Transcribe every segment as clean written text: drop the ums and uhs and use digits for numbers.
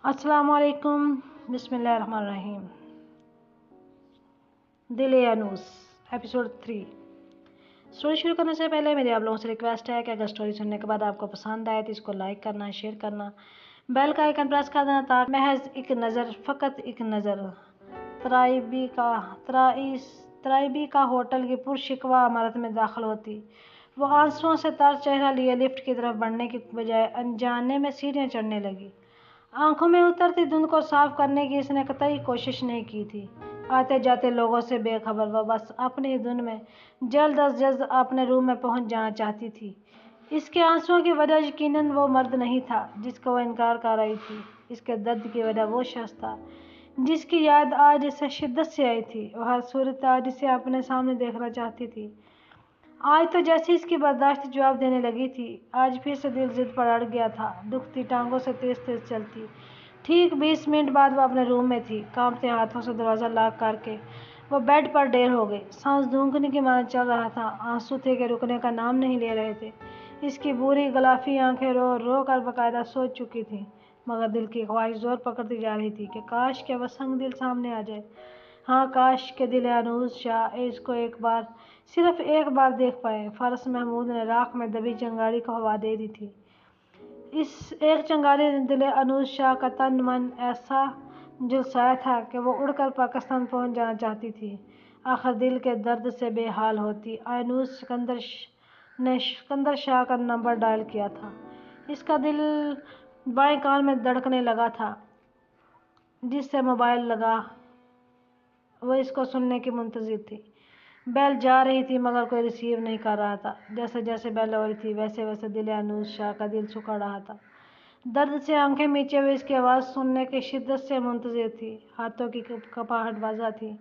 अस्सलाम वालेकुम। बिस्मिल्लाहिर्रहमानिर्रहीम। दिल अनूस एपिसोड 3। स्टोरी शुरू करने से पहले मेरी आप लोगों से रिक्वेस्ट है कि अगर स्टोरी सुनने के बाद आपको पसंद आए तो इसको लाइक करना, शेयर करना, बेल का आइकन प्रेस कर देना ताकि महज एक नज़र, फ़कत एक नज़र तराइबी का होटल की पुरशिकवा इमारत में दाखिल होती। वो आंसुओं से तर चेहरा लिए लिफ्ट की तरफ बढ़ने की बजाय अनजाने में सीढ़ियाँ चढ़ने लगी। आंखों में उतरती धुंध को साफ करने की इसने कतई कोशिश नहीं की थी। आते जाते लोगों से बेखबर वह बस अपनी ही धुन में जल्द अज जल्द अपने रूम में पहुंच जाना चाहती थी। इसके आंसुओं की वजह यकीनन वो मर्द नहीं था जिसका वो इनकार कर रही थी। इसके दर्द की वजह वो शख्स था जिसकी याद आज इसे शिद्दत से आई थी। वह सूरत आज इसे अपने सामने देखना चाहती थी। आज तो जैसे इसकी बर्दाश्त जवाब देने लगी थी, आज फिर से दिल जिद पर अड़ गया था। दुखती टांगों से तेज तेज चलती। ठीक 20 मिनट बाद वह अपने रूम में थी। कांपते हाथों से दरवाज़ा लॉक करके वो बेड पर ढेर हो गई। सांस धूंकने की मांग चल रहा था। आंसू थे कि रुकने का नाम नहीं ले रहे थे। इसकी बुरी गलाफी आंखें रो रो कर बाकायदा सोच चुकी थी, मगर दिल की ख्वाहिश जोर पकड़ती जा रही थी कि काश के वह संग दिल सामने आ जाए। हाँ, काश के दिल अनूस शाह इसको एक बार, सिर्फ एक बार देख पाए। फारस महमूद ने राख में दबी चिंगारी को हवा दे दी थी। इस एक चिंगारी ने दिल अनूस शाह का तन मन ऐसा झुलसाया था कि वो उड़कर पाकिस्तान पहुंच जाना चाहती थी। आखिर दिल के दर्द से बेहाल होती अनूस ने सिकंदर शाह का नंबर डायल किया था। इसका दिल बाएं कान में धड़कने लगा था। जिससे मोबाइल लगा वो इसको सुनने की मुंतज़िर थी। बेल जा रही थी मगर कोई रिसीव नहीं कर रहा था। जैसे जैसे बेल हो रही थी वैसे वैसे दिल अनूस शाह का दिल सुखड़ रहा था। दर्द से आंखें मीचे हुए इसकी आवाज़ सुनने की शिद्दत से मुंतज़िर थी। हाथों की कपाहट बाजा थी।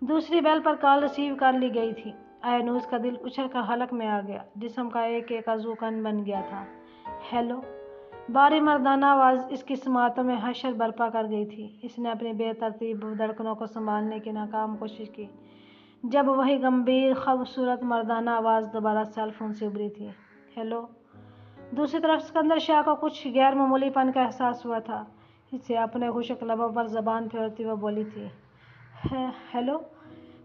दूसरी बेल पर कॉल रिसीव कर ली गई थी। अनूस का दिल उछल कर हलक में आ गया। जिस्म का एक एक अज़ू कन बन गया था। हेलो, बारी मर्दाना आवाज़ इसकी समातों में हशर बर्पा कर गई थी। इसने अपनी बेतरतीब धड़कनों को संभालने की नाकाम कोशिश की जब वही गंभीर खूबसूरत मर्दाना आवाज़ दोबारा सेल फोन से उभरी थी। हेलो। दूसरी तरफ सिकंदर शाह को कुछ गैर मामूलीपन का एहसास हुआ था। इसे अपने खुशक लबों पर ज़बान फेरती हुई बोली थी, हेलो।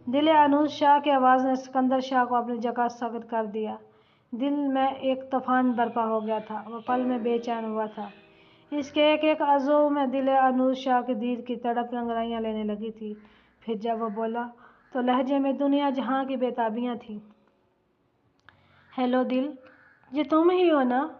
दिल अनूस शाह की आवाज़ ने सिकंदर शाह को अपनी जगह सख्त कर दिया। दिल में एक तूफान बर्पा हो गया था। वह पल में बेचैन हुआ था। इसके एक एक अज़ू में दिल अनूस शाह की दीद की तड़प रंगराइयाँ लेने लगी थी। फिर जब वह बोला तो लहजे में दुनिया जहाँ की बेताबियाँ थीं। हेलो दिल, ये तुम ही हो ना?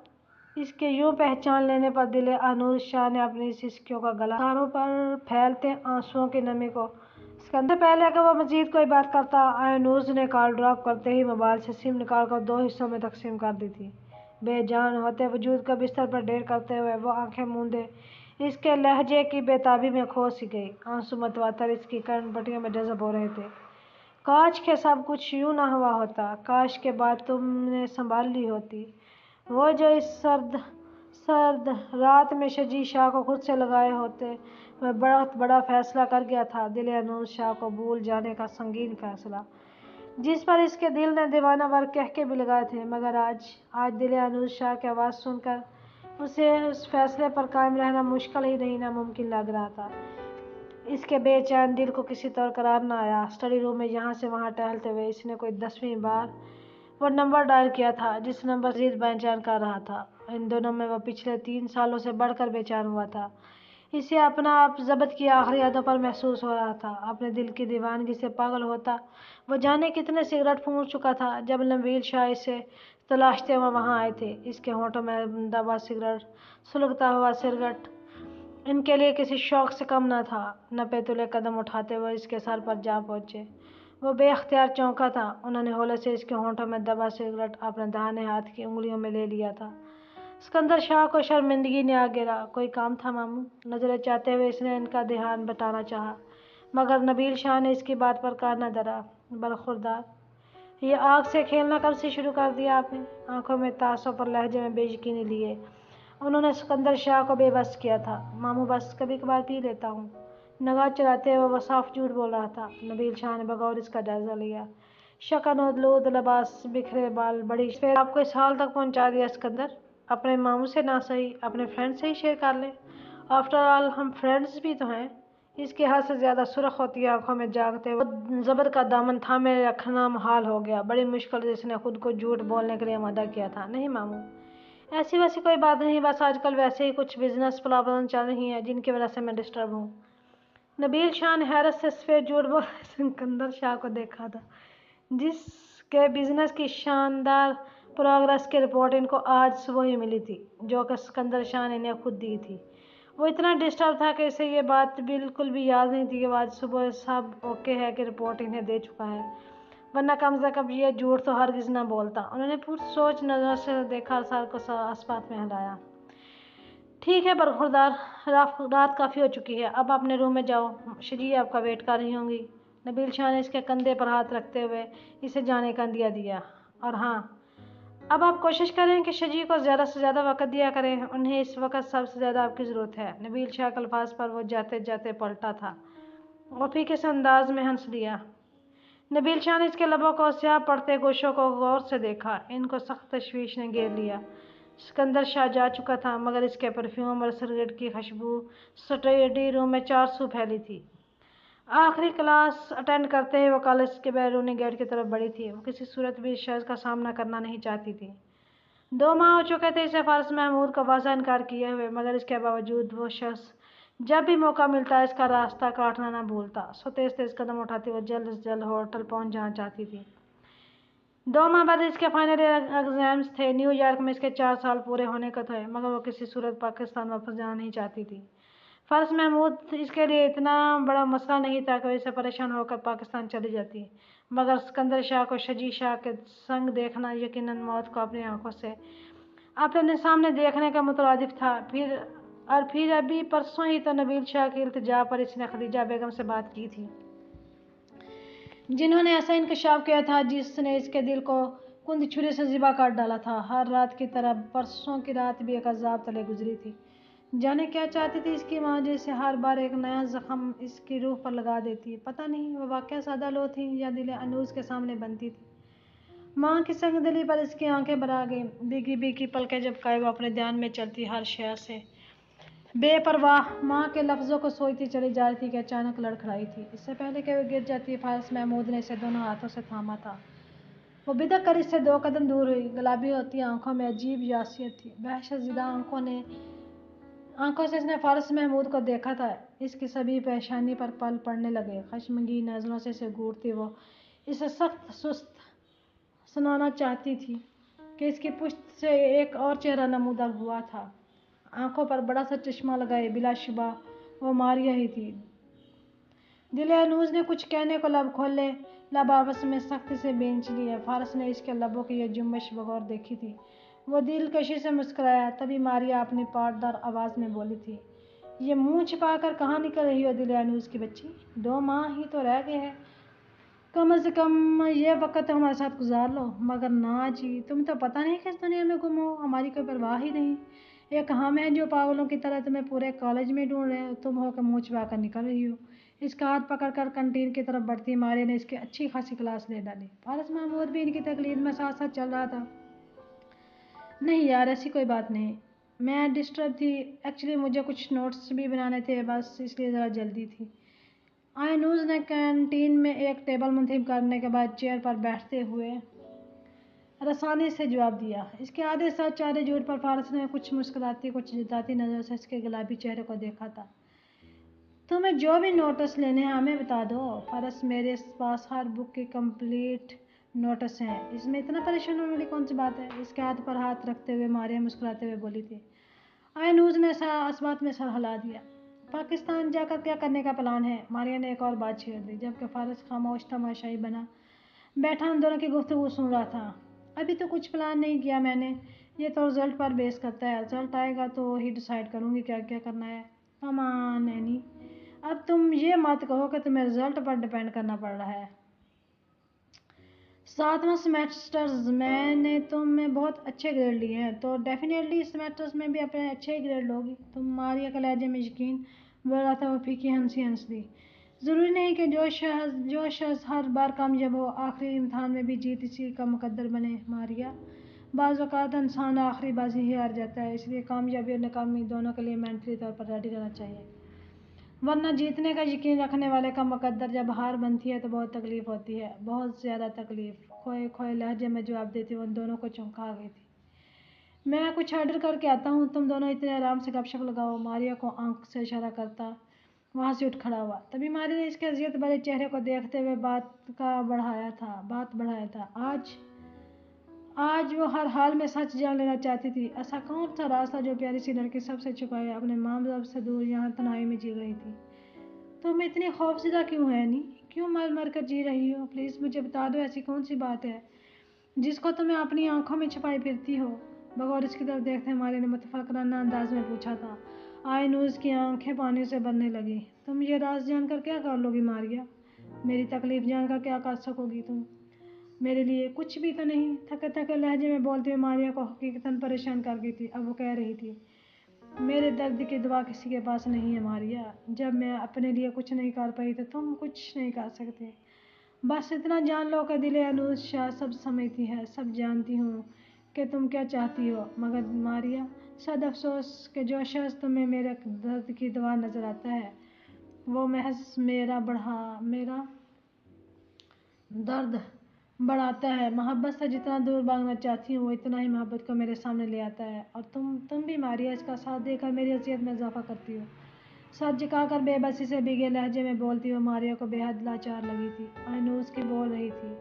इसके यूँ पहचान लेने पर दिल अनूस शाह ने अपनी सिसकियों का गला कानों पर फैलते आंसुओं की नमी को सिकंदर पहले कि वह मजीद कोई बात करता, अनूस ने कॉल ड्रॉप करते ही मोबाइल से सिम निकालकर 2 हिस्सों में तकसीम कर दी थी। बेजान होते वजूद का बिस्तर पर ढेर करते हुए वो आंखें मूंदे इसके लहजे की बेताबी में खो सी गई। आंसू मतवातर इसकी कर्ण पट्टियों में जज़ब हो रहे थे। काश के सब कुछ यूँ ना हुआ होता। काश के बाद तुमने संभाल ली होती। वो जो इस सर्द रात में शजी शाह को खुद से लगाए होते। वह बहुत बड़ा फैसला कर गया था। दिल अनूस शाह को भूल जाने का संगीन फैसला, जिस पर इसके दिल ने दीवाना वर कह के भी लगाए थे। मगर आज दिल अनूस शाह की आवाज़ सुनकर उसे उस फैसले पर कायम रहना मुश्किल ही नहीं, नामुमकिन लग रहा था। इसके बेचैन दिल को किसी तरह करार न आया। स्टडी रूम में यहाँ से वहाँ टहलते हुए इसने कोई 10वीं बार वो नंबर डायल किया था जिस नंबर से बेचैन कर रहा था। इन दोनों में वह पिछले 3 सालों से बढ़कर बेचैन हुआ था। इसे अपना आप ज़ब्त की आखिरी यादों पर महसूस हो रहा था। अपने दिल की दीवानगी से पागल होता। वो जाने कितने सिगरेट फूंक चुका था जब नबील शाह इसे तलाशते हुए वहाँ आए थे। इसके होंठों में दबा सिगरेट, सुलगता हुआ सिगरेट इनके लिए किसी शौक से कम न था। नपे तुले कदम उठाते हुए इसके सर पर जा पहुँचे। वो बेख्तियार चौंका था। उन्होंने होले से इसके होंठों में दबा सिगरेट अपने दाहिने हाथ की उंगलियों में ले लिया था। सिकंदर शाह को शर्मिंदगी ने आ गिरा। कोई काम था मामू? नजरें चाहते हुए इसने इनका ध्यान बटाना चाहा, मगर नबील शाह ने इसकी बात पर कान न धरा। बरखुरदार, ये आग से खेलना कब से शुरू कर दिया आपने? आंखों में तासों पर लहजे में बेयकीनी लिए उन्होंने सिकंदर शाह को बेबस किया था। मामू बस कभी कभार पी लेता हूँ। नगाह चलाते हुए वह साफ झूठ बोल रहा था। नबील शाह ने बगौर इसका जायजा लिया। शकन-ओ-लूद लिबास, बिखरे बाल, बड़ी फिर आपको इस हाल तक पहुँचा दिया सिकंदर। अपने मामू से ना सही अपने फ्रेंड से ही शेयर कर लें। آفٹر آل ہم فرینڈز بھی تو ہیں۔ اس کی حد سے زیادہ سرخ ہوتی آنکھوں میں جاگتے وہ زبر کا دامن تھامے رکھنا محال ہو گیا۔ بڑی مشکل سے اس نے خود کو جھوٹ بولنے کے لیے آمادہ کیا تھا۔ نہیں ماموں، ایسی ویسی کوئی بات نہیں، بس آج کل ویسے ہی کچھ بزنس پرابلم چل رہی ہیں جن کی وجہ سے میں ڈسٹرب ہوں۔ نبیل شاہ نے حیرت سے سفید جھوٹ بولے سکندر شاہ کو دیکھا تھا، جس کے بزنس کی شاندار پروگرس کی رپورٹ ان کو آج صبح ہی ملی تھی، جو کہ سکندر شاہ نے انہیں خود دی تھی۔ وہ اتنا ڈسٹرب تھا کہ اسے یہ بات بالکل بھی یاد نہیں تھی کہ وہ آج صبح سب اوکے ہے کہ رپورٹ انہیں دے چکا ہے، ورنہ کم سے کم یہ جھوٹ تو ہرگز نہ بولتا۔ انہوں نے پرسوچ نظروں سے دیکھا اور سر کو اسبات میں ہلایا۔ ٹھیک ہے برخوردار، رات کافی ہو چکی ہے، اب اپنے روم میں جاؤ، شجی آپ کا ویٹ کر رہی ہوں گی۔ نبیل شاہ نے اس کے کندھے پر ہاتھ رکھتے ہوئے اسے جانے کا عندیہ دیا۔ اور ہاں، اب آپ کوشش کریں کہ شجی کو زیادہ سے زیادہ وقت دیا کریں، انہیں اس وقت سب سے زیادہ آپ کی ضرورت ہے۔ نبیل شاہ کے الفاظ پر وہ جاتے جاتے پلٹا تھا اور پھر کس انداز میں ہنس دیا۔ نبیل شاہ نے اس کے لبوں کو سیاہ پڑتے گوشوں کو غور سے دیکھا، ان کو سخت تشویش نے گھیر لیا۔ سکندر شاہ جا چکا تھا، مگر اس کے پرفیوم اور سگریٹ کی خوشبو اسٹڈی روم میں 4 سو پھیلی تھی۔ آخری کلاس اٹینڈ کرتے ہی وہ کالج کے بیرونی گیٹ کی طرف بڑھی تھی۔ وہ کسی صورت بھی اس شخص کا سامنا کرنا نہیں چاہتی تھی۔ 2 ماہ ہو چکے تھے اسے فارس محمود کا واضح انکار کیے ہوئے، مگر اس کے باوجود وہ شخص جب بھی موقع ملتا اس کا راستہ کاٹنا نہ بھولتا۔ سو تیز تیز قدم اٹھاتی وہ جلد از جلد ہوٹل پہنچ جانا چاہتی تھی۔ 2 ماہ بعد اس کے فائنل ایئر ایگزامز تھے۔ نیو یارک میں اس کے 4 سال پورے ہونے کو تھے، مگر وہ کسی صورت پاکستان واپس جانا نہیں چاہتی تھی۔ فارس محمود اس کے لیے اتنا بڑا مسئلہ نہیں تھا کہ وہ اسے پریشان ہو کر پاکستان چلی جاتی، مگر سکندر شاہ کو شجی شاہ کے سنگ دیکھنا یقیناً موت کو اپنی آنکھوں سے اپنے سامنے دیکھنے کا مترادف تھا۔ پھر ابھی پرسوں ہی تو نبیل شاہ کی التجا پر اس نے خدیجہ بیگم سے بات کی تھی، جنہوں نے ایسا انکشاف کیا تھا جس نے اس کے دل کو کند چھری سے ذبح کاٹ ڈالا تھا۔ ہر رات کی طرح پرسوں کی رات بھی ایک عذاب تلے گزری تھی۔ جانے کیا چاہتی تھی اس کی ماں، جیسے ہر بار ایک نیا زخم اس کی روح پر لگا دیتی۔ پتہ نہیں وہ واقعہ سادہ لو تھی یا دل انوس کے سامنے بنتی تھی۔ ماں کی سنگ دلی پر اس کی آنکھیں بھر آ گئیں، بھیگی بھیگی پلکیں جھپکائے وہ اپنے دھیان میں چلتی ہر شے سے بے پرواہ ماں کے لفظوں کو سوچتی چلی جا رہی تھی کہ اچانک لڑکھڑائی تھی۔ اس سے پہلے کہ وہ گر جاتی، فارس محمود نے اسے دونوں ہاتھوں سے تھاما تھا۔ وہ بدک کر اس سے 2 قدم دور ہوئی۔ گلابی ہوتی آنکھوں میں عجیب یاسیت تھی۔ وحشت زدہ آنکھوں سے اس نے فارس محمود کو دیکھا تھا۔ اس کی سبھی پیشانی پر پل پڑنے لگے۔ خشمگین نظروں سے اسے گھورتی وہ اسے سخت سست سنانا چاہتی تھی کہ اس کی پشت سے ایک اور چہرہ نمودار ہوا تھا، آنکھوں پر بڑا سا چشمہ لگائے۔ بلا شبہ وہ ماریا ہی تھی۔ دل انوس نے کچھ کہنے کو لب کھولے، لب آپس میں سختی سے بھینچ لیے۔ فارس نے اس کے لبوں کی یہ جنبش بغور دیکھی تھی۔ وہ دلکشی سے مسکرایا۔ تبھی ماریا اپنی پاٹدار آواز میں بولی تھی، یہ منہ چھپا کر کہاں نکل رہی ہو دل انوس کی بچی؟ 2 ماہ ہی تو رہ گئے ہیں، کم از کم یہ وقت تو ہمارے ساتھ گزار لو۔ مگر نہ جی، تم تو پتہ نہیں کس دنیا میں گم ہو، ہماری کوئی پرواہ ہی نہیں۔ ایک ہم ہیں جو پاگلوں کی طرح تمہیں پورے کالج میں ڈھونڈ رہے، تم ہو کہ منہ چھپا کر نکل رہی ہو۔ اس کا ہاتھ پکڑ کر کنٹین کی طرف بڑھتی ماریا نے اس کی اچھی خاصی کلاس لے ڈالی۔ فارس محمود بھی ان کی تقلید میں ساتھ ساتھ چل رہا تھا۔ نہیں یار، ایسی کوئی بات نہیں، میں ڈسٹرب تھی، ایکچولی مجھے کچھ نوٹس بھی بنانے تھے، بس اس لیے ذرا جلدی تھی۔ آئنوز نے کینٹین میں ایک ٹیبل منتخب کرنے کے بعد چیئر پر بیٹھتے ہوئے رسانی سے جواب دیا۔ اس کے آدھے سچ آدھے جھوٹ پر فارس نے کچھ مسکراتی کچھ جتاتی نظروں سے اس کے گلابی چہرے کو دیکھا تھا۔ تمہیں جو بھی نوٹس لینے ہیں ہمیں بتا دو فارس، میرے پاس ہر بک کی کمپلیٹ نوٹس ہیں، اس میں اتنا پریشان ہونے والی کون سی بات ہے؟ اس کے ہاتھ پر ہاتھ رکھتے ہوئے ماریا مسکراتے ہوئے بولی تھی۔ آئنوز نے اسبات میں سر ہلا دیا۔ پاکستان جا کر کیا کرنے کا پلان ہے؟ ماریا نے ایک اور بات چھیڑ دی، جبکہ فارس خاموش تماشائی بنا بیٹھا ان دونوں کی گفتگو سن رہا تھا۔ ابھی تو کچھ پلان نہیں کیا میں نے، یہ تو رزلٹ پر بیس کرتا ہے، رزلٹ آئے گا تو وہی ڈیسائیڈ کروں گی کیا کیا کرنا ہے۔ کم آن اینی، اب تم یہ مت کہو کہ تمہیں رزلٹ پر ڈیپینڈ کرنا پڑ رہا ہے۔ 7واں سیمیسٹرز میں نے تم میں بہت اچھے گریڈ لیے ہیں، تو ڈیفینیٹلی اس سیمیسٹرز میں بھی اپنے اچھے ہی گریڈ لوگی تم۔ ماریا کے لہجے میں یقین بول رہا تھا۔ وہ پھیکی ہنسی ہنس دی۔ ضروری نہیں کہ جو شخص ہر بار کامیاب ہو، آخری امتحان میں بھی جیت اسی کا مقدر بنے ماریا۔ بعض اوقات انسان آخری بازی ہی ہار جاتا ہے، اس لیے کامیابی اور ناکامی دونوں کے لیے مینٹلی طور پر ریڈی رہنا چاہیے، ورنہ جیتنے کا یقین رکھنے والے کا مقدر جب ہار بنتی ہے تو بہت تکلیف ہوتی ہے، بہت زیادہ تکلیف۔ کھوئے کھوئے لہجے میں جواب دیتی وہ ان دونوں کو چونکا گئی تھی۔ میں کچھ آرڈر کر کے آتا ہوں، تم دونوں اتنے آرام سے گپ شپ لگاؤ۔ ماریا کو آنکھ سے اشارہ کرتا وہاں سے اٹھ کھڑا ہوا۔ تبھی ماریا نے اس کے اذیت بھرے چہرے کو دیکھتے ہوئے بات بڑھایا تھا۔ آج وہ ہر حال میں سچ جان لینا چاہتی تھی۔ ایسا کون سا راز تھا جو پیاری سی لڑکی سب سے چھپائے اپنے ماں باپ سے دور یہاں تنہائی میں جی رہی تھی؟ تم اتنی خوفزدہ کیوں ہے اینی؟ کیوں مر مر کر جی رہی ہو؟ پلیز مجھے بتا دو، ایسی کون سی بات ہے جس کو تمہیں اپنی آنکھوں میں چھپائی پھرتی ہو؟ بغور اس کی طرف دیکھتے ماریا نے متفکرانہ انداز میں پوچھا تھا۔ آئینوز کی آنکھیں پانی سے بھرنے لگی۔ تم یہ راز جان کر کیا کر لو گی ماریا؟ میری تکلیف جان کر کیا کر سکو گی تم؟ میرے لیے کچھ بھی تو نہیں۔ تھکے تھکے لہجے میں بولتے ہوئے ماریا کو حقیقتاً پریشان کر گئی تھی۔ اب وہ کہہ رہی تھی، میرے درد کی دوا کسی کے پاس نہیں ہے ماریا۔ جب میں اپنے لیے کچھ نہیں کر پائی تو تم کچھ نہیں کر سکتے۔ بس اتنا جان لو کہ دل انوس شاہ سب سمجھتی ہے، سب جانتی ہوں کہ تم کیا چاہتی ہو، مگر ماریا صد افسوس کہ جو شخص تمہیں میرے درد کی دوا نظر آتا ہے وہ محض میرا درد بڑھاتا ہے۔ محبت سے جتنا دور بھاگنا چاہتی ہوں وہ اتنا ہی محبت کو میرے سامنے لے آتا ہے، اور تم بھی ماریا اس کا ساتھ دے کر میری اذیت میں اضافہ کرتی ہو۔ سر جھکا کر بے بسی سے بھیگے لہجے میں بولتی ہوئے ماریا کو بے حد لاچار لگی تھی۔ آئینوز کی بول رہی تھی،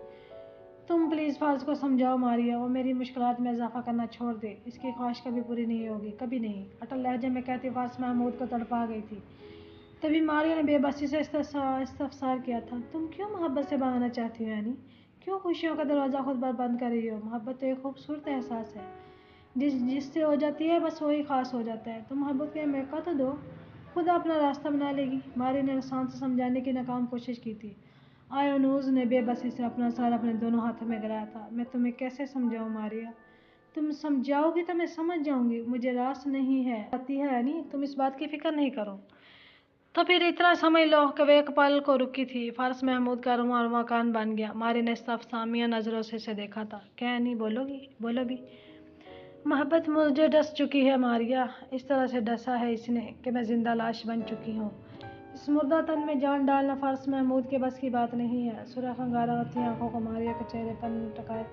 تم پلیز فارس کو سمجھاؤ ماریا، وہ میری مشکلات میں اضافہ کرنا چھوڑ دے، اس کی خواہش کبھی پوری نہیں ہوگی، کبھی نہیں، اٹل لہجے میں کہتی فارس محمود کو تڑپا گئی تھی۔ تبھی ماریا نے بے بسی سے استفسار کیا تھا، تم کیوں محبت سے بھاگنا چاہتی ہو اینی؟ کیوں خوشیوں کا دروازہ خود پر بند کر رہی ہو؟ محبت تو ایک خوبصورت احساس ہے، جس سے ہو جاتی ہے بس وہی خاص ہو جاتا ہے۔ تم محبت کا موقع تو دو، خود اپنا راستہ بنا لے گی۔ ماریا نے انسان سے سمجھانے کی ناکام کوشش کی تھی۔ آئینوز نے بے بسی سے اپنا سر اپنے دونوں ہاتھوں میں گرایا تھا۔ میں تمہیں کیسے سمجھاؤں ماریا؟ تم سمجھاؤ گی تو میں سمجھ جاؤں گی، مجھے راس نہیں ہے آتی ہے اینی، تم اس بات کی فکر نہیں کرو۔ تو پھر اتنا سمجھ لو کہ وہ ایک پل کو رکی تھی۔ فارس محمود کا رواں رواں کان بن گیا۔ ماریا نے استفہامیہ نظروں سے اسے دیکھا تھا۔ کیا اینی بولو بھی؟ محبت مجھے ڈس چکی ہے ماریا، اس طرح سے ڈسا ہے اس نے کہ میں زندہ لاش بن چکی ہوں۔ اس مردہ تن میں جان ڈالنا فارس محمود کے بس کی بات نہیں ہے۔ سرخ انگارہ ہوتی آنکھوں کو ماریا کے چہرے پر ٹکائے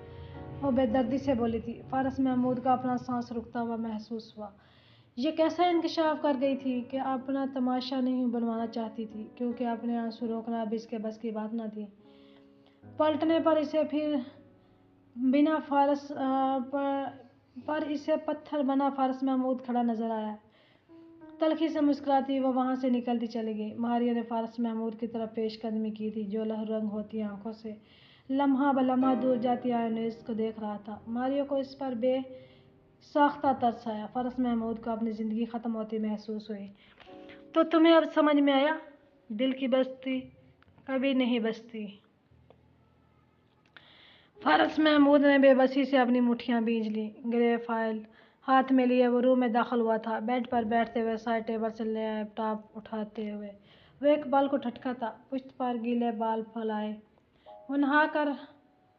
وہ بے دردی سے بولی تھی۔ فارس محمود کا اپنا سانس رکتا ہوا محسوس ہوا۔ یہ کیسا انکشاف کر گئی تھی کہ اپنا تماشا نہیں بنوانا چاہتی تھی، کیونکہ اپنے آنسو روکنا اب اس کے بس کی بات نہ تھی۔ پلٹنے پر اسے پھر بنا فارس پر اسے پتھر بنا فارس محمود کھڑا نظر آیا۔ تلخی سے مسکراتی وہ وہاں سے نکلتی چلی گئی۔ ماریا نے فارس محمود کی طرف پیش قدمی کی تھی جو لہو رنگ ہوتی آنکھوں سے لمحہ بلمحہ دور جاتی آئینوز کو دیکھ رہا تھا۔ ماریا کو اس پر بے ساختہ ترس آیا۔ فارس محمود کو اپنی زندگی ختم ہوتی محسوس ہوئی۔ تو تمہیں اب سمجھ میں آیا، دل کی بستی کبھی نہیں بستی۔ فارس محمود نے بے بسی سے اپنی مٹھیاں بھینج لیں۔ گرے فائل ہاتھ میں لیے وہ روم میں داخل ہوا تھا۔ بیڈ پر بیٹھتے ہوئے سائڈ ٹیبل سے لیپ ٹاپ اٹھاتے ہوئے وہ ایک بال کو ٹھٹکا تھا۔ پشت پر گیلے بال پھیلائے وہ نہا کر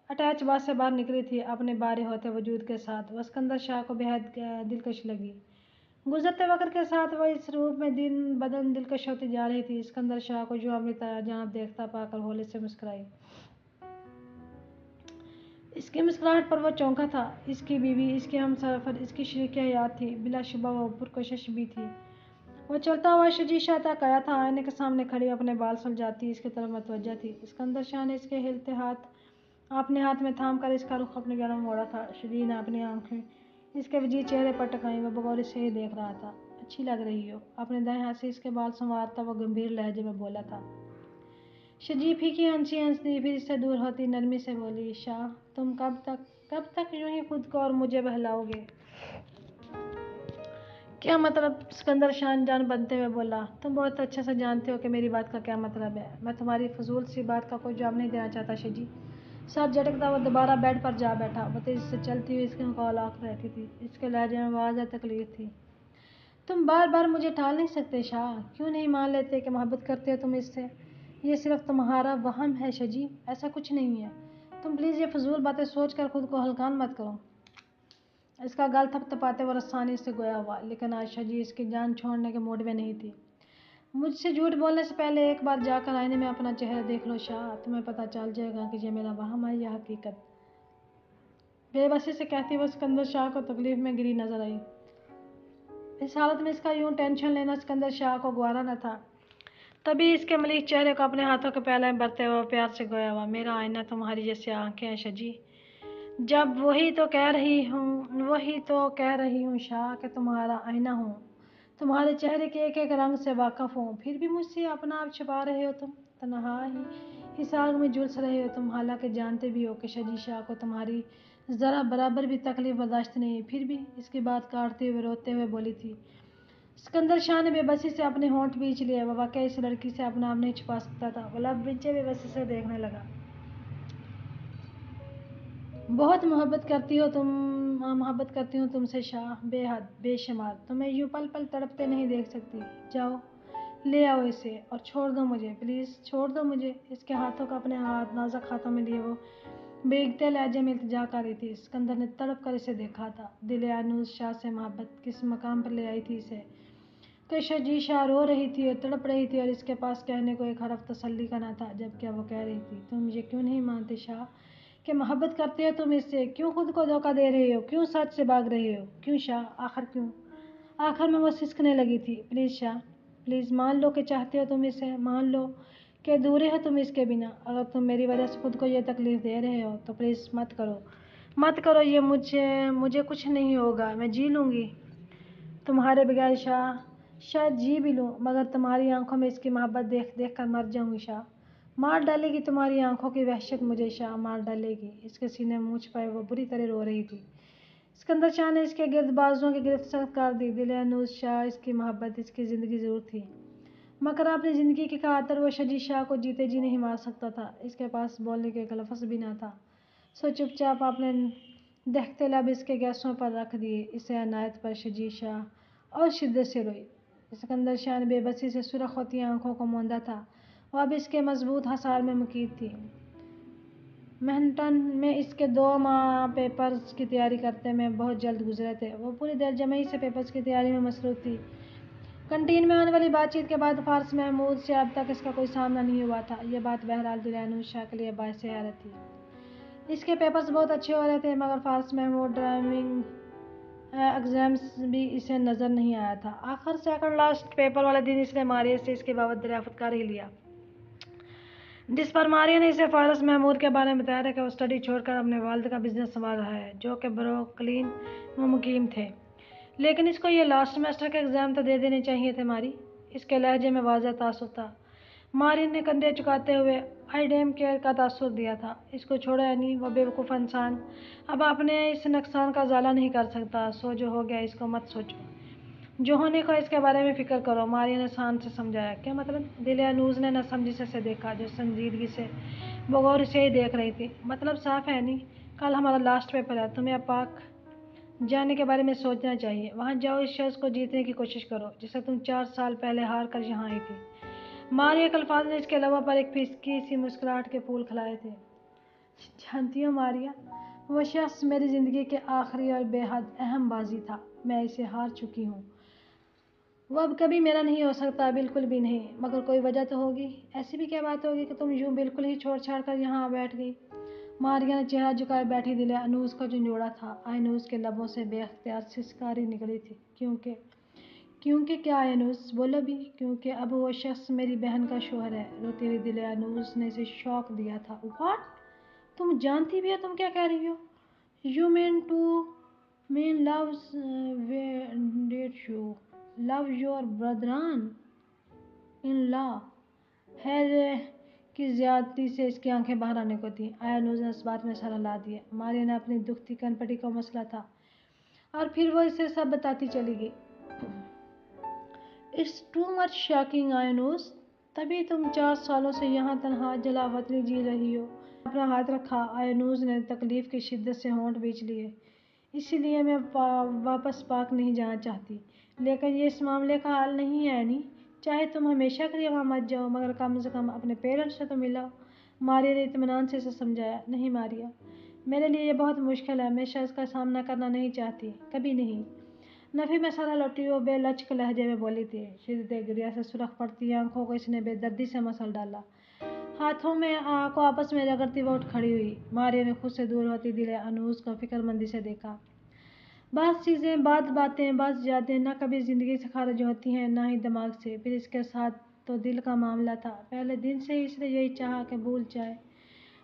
اٹیچ باتھ سے باہر نکلی تھی اپنے بارے ہوتے وجود کے ساتھ۔ وہ اسکندر شاہ کو بے حد دلکش لگی۔ گزرتے وقت کے ساتھ وہ اس روپ میں دن بدن دلکش ہوتی جا رہی تھی۔ اسکندر شاہ کو جو اپنی جانب دیکھتا پا کر ہولے سے مسکرائی۔ اس کی مسکراہٹ پر وہ چونکا تھا۔ اس کی بیوی، اس کی ہمسفر، اس کی شریک حیات تھی، بلا شبہ وہ پرکشش بھی تھی۔ وہ چلتا ہوا شجیع شاہ تک آیا تھا، آئینے کے سامنے کھڑی اپنے بال سلجھاتی اس کی طرف متوجہ تھی۔ اسکندر شاہ نے اس کے ہلتے ہاتھ اپنے ہاتھ میں تھام کر اس کا رخ اپنی جانب موڑا تھا۔ شجیع نے اپنی آنکھیں اس کے وجیح چہرے پر ٹکائیں۔ وہ بغور اسے ہی دیکھ رہا تھا۔ اچھی لگ رہی ہو۔ اپنے دائیں ہاتھ سے اس کے بال سنوارتا وہ گمبھیر لہجے میں بولا تھا۔ شجیع پھیکی ہنسی ہنسی پھر اس سے دور ہوتی نرمی سے بولی، شاہ تم کب تک یوں ہی خود کو اور مجھے بہلاؤ گے؟ کیا مطلب؟ اسکندر شاہ انجان بنتے ہوئے بولا، تم بہت اچھے سے جانتے ہو کہ میری بات کا کیا مطلب ہے۔ میں تمہاری فضول سی بات کا کوئی جواب نہیں دینا چاہتا شجیع۔ سر جھٹکتا وہ دوبارہ بیڈ پر جا بیٹھا۔ وہ تیزی سے چلتی ہوئی اس کے قول آنکھ رہتی تھی۔ اس کے لہجے میں واضح تکلیف تھی۔ تم بار بار مجھے ٹال نہیں سکتے شاہ، کیوں نہیں مان لیتے کہ محبت کرتے ہو تم اس سے؟ یہ صرف تمہارا وہم ہے شجیع، ایسا کچھ نہیں ہے۔ تم پلیز یہ فضول باتیں سوچ کر خود کو ہلکان مت کرو۔ اس کا گال تھپتھپاتے وہ آسانی سے گویا ہوا، لیکن عائشہ جی اس کی جان چھوڑنے کے موڈ میں نہیں تھی۔ مجھ سے جھوٹ بولنے سے پہلے ایک بار جا کر آئینے میں اپنا چہرہ دیکھ لو شاہ، تمہیں پتہ چل جائے گا کہ یہ میرا وہم ہے یا حقیقت۔ بے بسی سے کہتی وہ سکندر شاہ کو تکلیف میں گری نظر آئی۔ اس حالت میں اس کا یوں ٹینشن لینا سکندر شاہ کو گوارا نہ تھا۔ تبھی اس کے ملیح چہرے کو اپنے ہاتھوں کے پہلے میں بھرتے ہوئے پیار سے گویا ہوا، میرا آئینہ تمہاری جیسی آنکھیں ہیں شجی۔ جب وہی تو کہہ رہی ہوں شاہ کہ تمہارا آئینہ ہوں، تمہارے چہرے کے ایک ایک رنگ سے واقف ہوں، پھر بھی مجھ سے اپنا آپ چھپا رہے ہو تم، تنہا ہی اس آگ میں جھلس رہے ہو تم، حالانکہ جانتے بھی ہو کہ شجی شاہ کو تمہاری ذرا برابر بھی تکلیف برداشت نہیں، پھر بھی اس کی بات کاٹتے ہوئے روتے ہوئے بولی تھی۔ سکندر شاہ نے بے بسی سے اپنے ہونٹ بیچ لیے، وہ واقعی اس لڑکی سے اپنا آپ نہیں چھپا سکتا تھا، وہ لب بھنچے بے بسی سے دیکھنے لگا۔ بہت محبت کرتی ہوں تم سے شاہ، بے حد، بے شمار، تمہیں یوں پل پل تڑپتے نہیں دیکھ سکتی، جاؤ لے آؤ اسے اور چھوڑ دو مجھے، پلیز چھوڑ دو مجھے۔ اس کے ہاتھوں کو اپنے نازک ہاتھوں میں لیے وہ بھیگتے لہجے میں التجا کر رہی تھی۔ سکندر نے تڑپ کر اسے دیکھا تھا، دل انوس شاہ سے محبت کس مقام پر لے آئی تھی اسے، کہ شجی شاہ رو رہی تھی اور تڑپ رہی تھی اور اس کے پاس کہنے کو ایک حرف تسلی کا نہ تھا، جبکہ وہ کہہ رہی تھی، تم یہ کیوں نہیں مانتے شاہ کہ محبت کرتے ہو تم اس سے، کیوں خود کو دھوکہ دے رہے ہو، کیوں سچ سے بھاگ رہے ہو، کیوں شاہ، آخر کیوں؟ آخر میں وہ سسکنے لگی تھی، پلیز شاہ، پلیز مان لو کہ چاہتے ہو تم اسے، مان لو کہ دورے ہو تم اس کے بنا، اگر تم میری وجہ سے خود کو یہ تکلیف دے رہے ہو تو پلیز مت کرو یہ، مجھے کچھ نہیں ہوگا، میں جی لوں گی تمہارے بغیر شاہ، شاید جی بھی لوں، مگر تمہاری آنکھوں میں اس کی محبت دیکھ دیکھ کر مر جاؤں گی شاہ، مار ڈالے گی تمہاری آنکھوں کی وحشت مجھے شاہ، مار ڈالے گی۔ اس کے سینے میں منہ چھپائے وہ بری طرح رو رہی تھی۔ سکندر شاہ نے اس کے گرد بازوؤں کی گرفت سخت کر دی، دل انوس شاہ اس کی محبت، اس کی زندگی ضرور تھی، مگر اپنی زندگی کی خاطر وہ شجی شاہ کو جیتے جی نہیں مار سکتا تھا، اس کے پاس بولنے کے ایک لفظ بھی نہ تھا، سو چپ چاپ اپنے دہتے لب اس کے گیسوں پر رکھ دیے، اسے عنایت پر شجی شاہ اور شدت سے روئی۔ سکندر شاہ نے بے بسی سے سرخ ہوتی آنکھوں کو موندا تھا، وہ اب اس کے مضبوط حصار میں مقید تھی۔ مینہٹن میں اس کے 2 ماہ پیپرز کی تیاری کرتے میں بہت جلد گزرے تھے، وہ پوری دل جمعی سے پیپرز کی تیاری میں مصروف تھی۔ کنٹین میں ہونے والی بات چیت کے بعد فارس محمود سے اب تک اس کا کوئی سامنا نہیں ہوا تھا، یہ بات بہرحال دل انوس شاہ کے لیے باعث حیرت تھی۔ اس کے پیپرز بہت اچھے ہو رہے تھے، مگر فارس محمود ڈرائیونگ ایگزامز بھی اسے نظر نہیں آیا تھا۔ آخر سیکنڈ لاسٹ پیپر والے دن اس نے ماریہ سے اس کی بابت دریافت کر ہی لیا، جس پر ماریہ نے اسے فارس محمود کے بارے میں بتایا کہ وہ اسٹڈی چھوڑ کر اپنے والد کا بزنس سنبھال رہا ہے، جو کہ بروکلین میں مقیم تھے، لیکن اس کو یہ لاسٹ سیمسٹر کے ایگزام تو دے دینے چاہیے تھے ماری۔ اس کے لہجے میں واضح تاثر تھا۔ ماری نے کندھے جھکاتے ہوئے آئی ڈیم کیئر کا تاثر دیا تھا، اس کو چھوڑو اینی، وہ بے وقوف انسان اب اپنے اس نقصان کا ازالہ نہیں کر سکتا، سو جو ہو گیا اس کو مت سوچو، جو ہونے کو اس کے بارے میں فکر کرو، ماریہ نے شان سے سمجھایا۔ کیا مطلب؟ دل انوس نے ناسمجھی سے اسے دیکھا، جو سنجیدگی سے بغور اسے ہی دیکھ رہی تھی۔ مطلب صاف ہے نہیں، کل ہمارا لاسٹ پیپر ہے، تمہیں اب پاک جانے کے بارے میں سوچنا چاہیے، وہاں جاؤ، اس شخص کو جیتنے کی کوشش کرو جسے تم 4 سال پہلے ہار کر یہاں آئی تھی۔ ماریہ کے الفاظ نے اس کے لبوں پر ایک پھسکی سی مسکراہٹ کے پھول کھلائے تھے۔ جانتی ہو ماریہ، وہ شخص میری زندگی کے آخری اور بے حد اہم بازی تھا، میں اسے ہار چکی ہوں، وہ اب کبھی میرا نہیں ہو سکتا، بالکل بھی نہیں، مگر کوئی وجہ تو ہوگی، ایسی بھی کیا بات ہوگی کہ تم یوں بالکل ہی چھوڑ چھاڑ کر یہاں بیٹھ گئی؟ ماریہ نے چہرہ جھکائے بیٹھی دل انوس کو جھنجھوڑا تھا، انوس کے لبوں سے بے اختیار سسکاری نکلی تھی، کیونکہ کیا انوس، بولو بھی، کیونکہ اب وہ شخص میری بہن کا شوہر ہے، روتی ہوئی دل انوس نے اسے شوق دیا تھا۔ واٹ؟ تم جانتی بھی ہو تم کیا کہہ رہی ہو؟ یو مین لو یور بردران ان لا؟ خیر کی زیادتی سے اس کی آنکھیں باہر آنے کو تھیں۔ انوس نے اس بات میں سر ہلا دیا، ماریہ نے اپنی دکھتی کنپٹی کو مسئلہ تھا، اور پھر وہ اسے سب بتاتی چلی گئی۔ اٹس ٹو مچ شاکنگ انوس، تبھی تم 4 سالوں سے یہاں تنہا جلا وطنی جی رہی ہو۔ اپنا ہاتھ رکھا، انوس نے تکلیف کی شدت سے ہونٹ بیچ لیے، اسی لیے میں واپس پاک نہیں جانا چاہتی، لیکن یہ اس معاملے کا حل نہیں ہے اینی، چاہے تم ہمیشہ کے لیے وہاں مت جاؤ، مگر کم سے کم اپنے پیرنٹس سے تو ملاؤ۔ ماریہ نے اطمینان سے اسے سمجھایا۔ نہیں ماریہ، میرے لیے یہ بہت مشکل ہے، ہمیشہ اس کا سامنا کرنا نہیں چاہتی، کبھی نہیں۔ نفی مسالہ لوٹی وہ بے لچک لہجے میں بولی تھی۔ شدت گریہ سے سرخ پڑتی آنکھوں کو اس نے بے دردی سے مسل ڈالا۔ ہاتھوں میں کو آپس میں رگڑتی وہ اٹھ کھڑی ہوئی۔ ماریا نے خود سے دور ہوتی دل انوس کو فکر مندی سے دیکھا۔ بعض چیزیں، بعض باتیں، بعض یادیں نہ کبھی زندگی سے خارج ہوتی ہیں نہ ہی دماغ سے۔ پھر اس کے ساتھ تو دل کا معاملہ تھا، پہلے دن سے ہی اس نے یہی چاہا کہ بھول جائے۔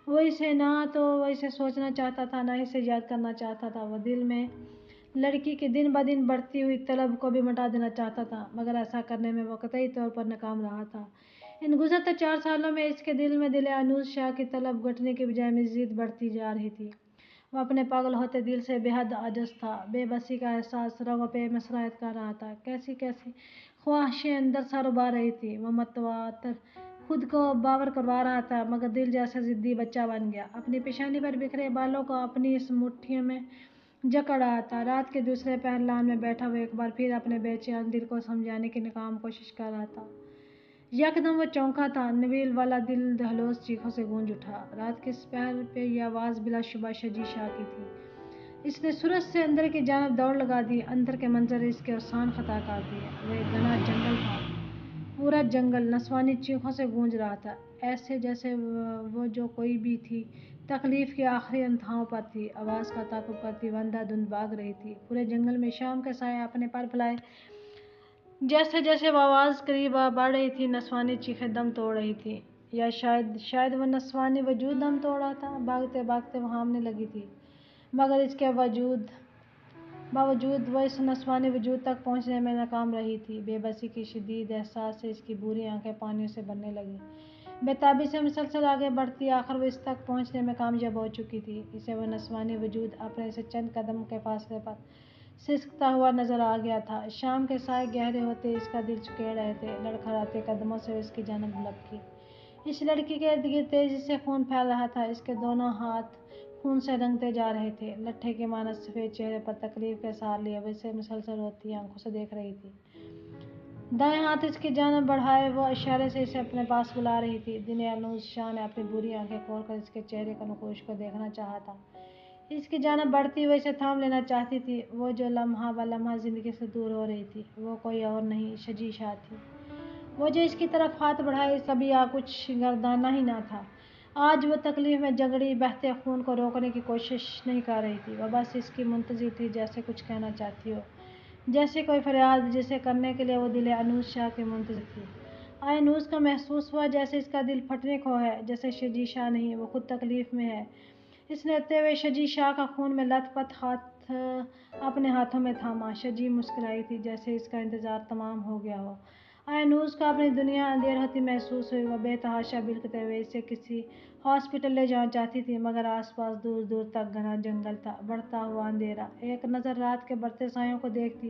وہ اسے نہ تو وہ اسے سوچنا چاہتا تھا نہ اسے یاد کرنا چاہتا تھا۔ وہ دل میں لڑکی کی دن بدن بڑھتی ہوئی طلب کو بھی مٹا دینا چاہتا تھا، مگر ایسا کرنے میں وہ قطعی طور پر ناکام رہا تھا۔ ان گزرتے 4 سالوں میں اس کے دل میں دل انوس شاہ کی طلب گھٹنے کی بجائے مزید بڑھتی جا رہی تھی۔ وہ اپنے پاگل ہوتے دل سے بے حد عاجز تھا۔ بے بسی کا احساس رگوں پہ مسرایت کر رہا تھا۔ کیسی کیسی خواہشیں اندر سر ابھار رہی تھی۔ وہ متواتر خود کو باور کروا رہا تھا، مگر دل جیسے ضدی بچہ بن گیا، اپنی پیشانی پر بکھرے بالوں کو اپنی اس مٹھیوں میں جکڑ رہا تھا۔ رات کے دوسرے پہر لان میں بیٹھا وہ ایک بار پھر اپنے بے چین دل کو سمجھانے کی ناکام کوشش کر رہا تھا۔ یکدم وہ چونکا تھا۔ نویل والا دل دہلوز چیخوں سے گونج اٹھا۔ رات کے اس پہر پہ یہ آواز بلا شبہ شجی شاہ کی تھی۔ اس نے سورج سے اندر کی جانب دوڑ لگا دی۔ اندر کے منظر اس کے اوسان خطا کر دیے۔ وہ ایک گھنا جنگل تھا، پورا جنگل نسوانی چیخوں سے گونج رہا تھا، ایسے جیسے وہ جو کوئی بھی تھی تکلیف کے آخری انتہاؤں پر تھی، آواز کا تعاقب کرتی ہوئی اندھا دھند بھاگ رہی تھی۔ پورے جنگل میں شام کے سائے اپنے پر پھیلائے، جیسے جیسے وہ آواز قریب بڑھ رہی تھی نسوانی چیخیں دم توڑ رہی تھی، یا شاید وہ نسوانی وجود دم توڑ رہا تھا۔ بھاگتے بھاگتے وہ ہانپنے لگی تھی، مگر اس کے باوجود وہ اس نسوانی وجود تک پہنچنے میں ناکام رہی تھی۔ بے بسی کی شدید احساس سے اس کی بھوری آنکھیں پانیوں سے بھرنے لگیں۔ بے تابی سے مسلسل آگے بڑھتی آخر وہ اس تک پہنچنے میں کامیاب ہو چکی تھی۔ اسے وہ نسوانی وجود اپنے سے چند قدم کے فاصلے پر سسکتا ہوا نظر آ گیا تھا۔ شام کے سائے گہرے ہوتے اس کا دل چکیڑ رہے تھے۔ لڑکھڑاتے قدموں سے وہ اس کی جانب لپکی۔ اس لڑکی کے ارد گرد تیزی سے خون پھیل رہا تھا، اس کے دونوں ہاتھ خون سے رنگتے جا رہے تھے۔ لٹھے کے مانند سفید چہرے پر تکلیف کے سہار لیے وہ اسے مسلسل روتی آنکھوں سے دیکھ رہی تھی۔ دائیں ہاتھ اس کی جانب بڑھائے وہ اشارے سے اسے اپنے پاس بلا رہی تھی۔ دل انوس شاہ نے اپنی بھوری آنکھیں کھول کر اس کے چہرے کے نقوش کو دیکھنا چاہا تھا۔ اس کی جانب بڑھتی وہ اسے تھام لینا چاہتی تھی۔ وہ جو لمحہ بہ لمحہ زندگی سے دور ہو رہی تھی، وہ کوئی اور نہیں شجی شاہ تھی۔ وہ جو اس کی طرف ہاتھ بڑھائے کبھی کچھ گردانا ہی نہ تھا۔ آج وہ تکلیف میں جگڑی بہتے خون کو روکنے کی کوشش نہیں کر رہی تھی، وہ بس اس کی منتظر تھی، جیسے کچھ کہنا چاہتی ہو، جیسے کوئی فریاد جسے کرنے کے لیے وہ دل انوس شاہ کی منتظر تھی۔ انوس کو محسوس ہوا جیسے اس کا دل پھٹنے کو ہے، جیسے شجی شاہ نہیں، وہ خود تکلیف میں ہے۔ اس نے اٹھتے ہوئے شجی شاہ کا خون میں لت پت ہاتھ اپنے ہاتھوں میں تھاما۔ شجی مسکرائی تھی، جیسے اس کا انتظار تمام ہو گیا ہو۔ انوس کو اپنی دنیا اندھیر ہوتی محسوس ہوئی۔ وہ بے تحاشا بلکتے ہوئے اسے کسی ہاسپٹل لے جانا چاہتی تھی، مگر آس پاس دور دور تک گھنا جنگل تھا، بڑھتا ہوا اندھیرا۔ ایک نظر رات کے بڑھتے سایوں کو دیکھتی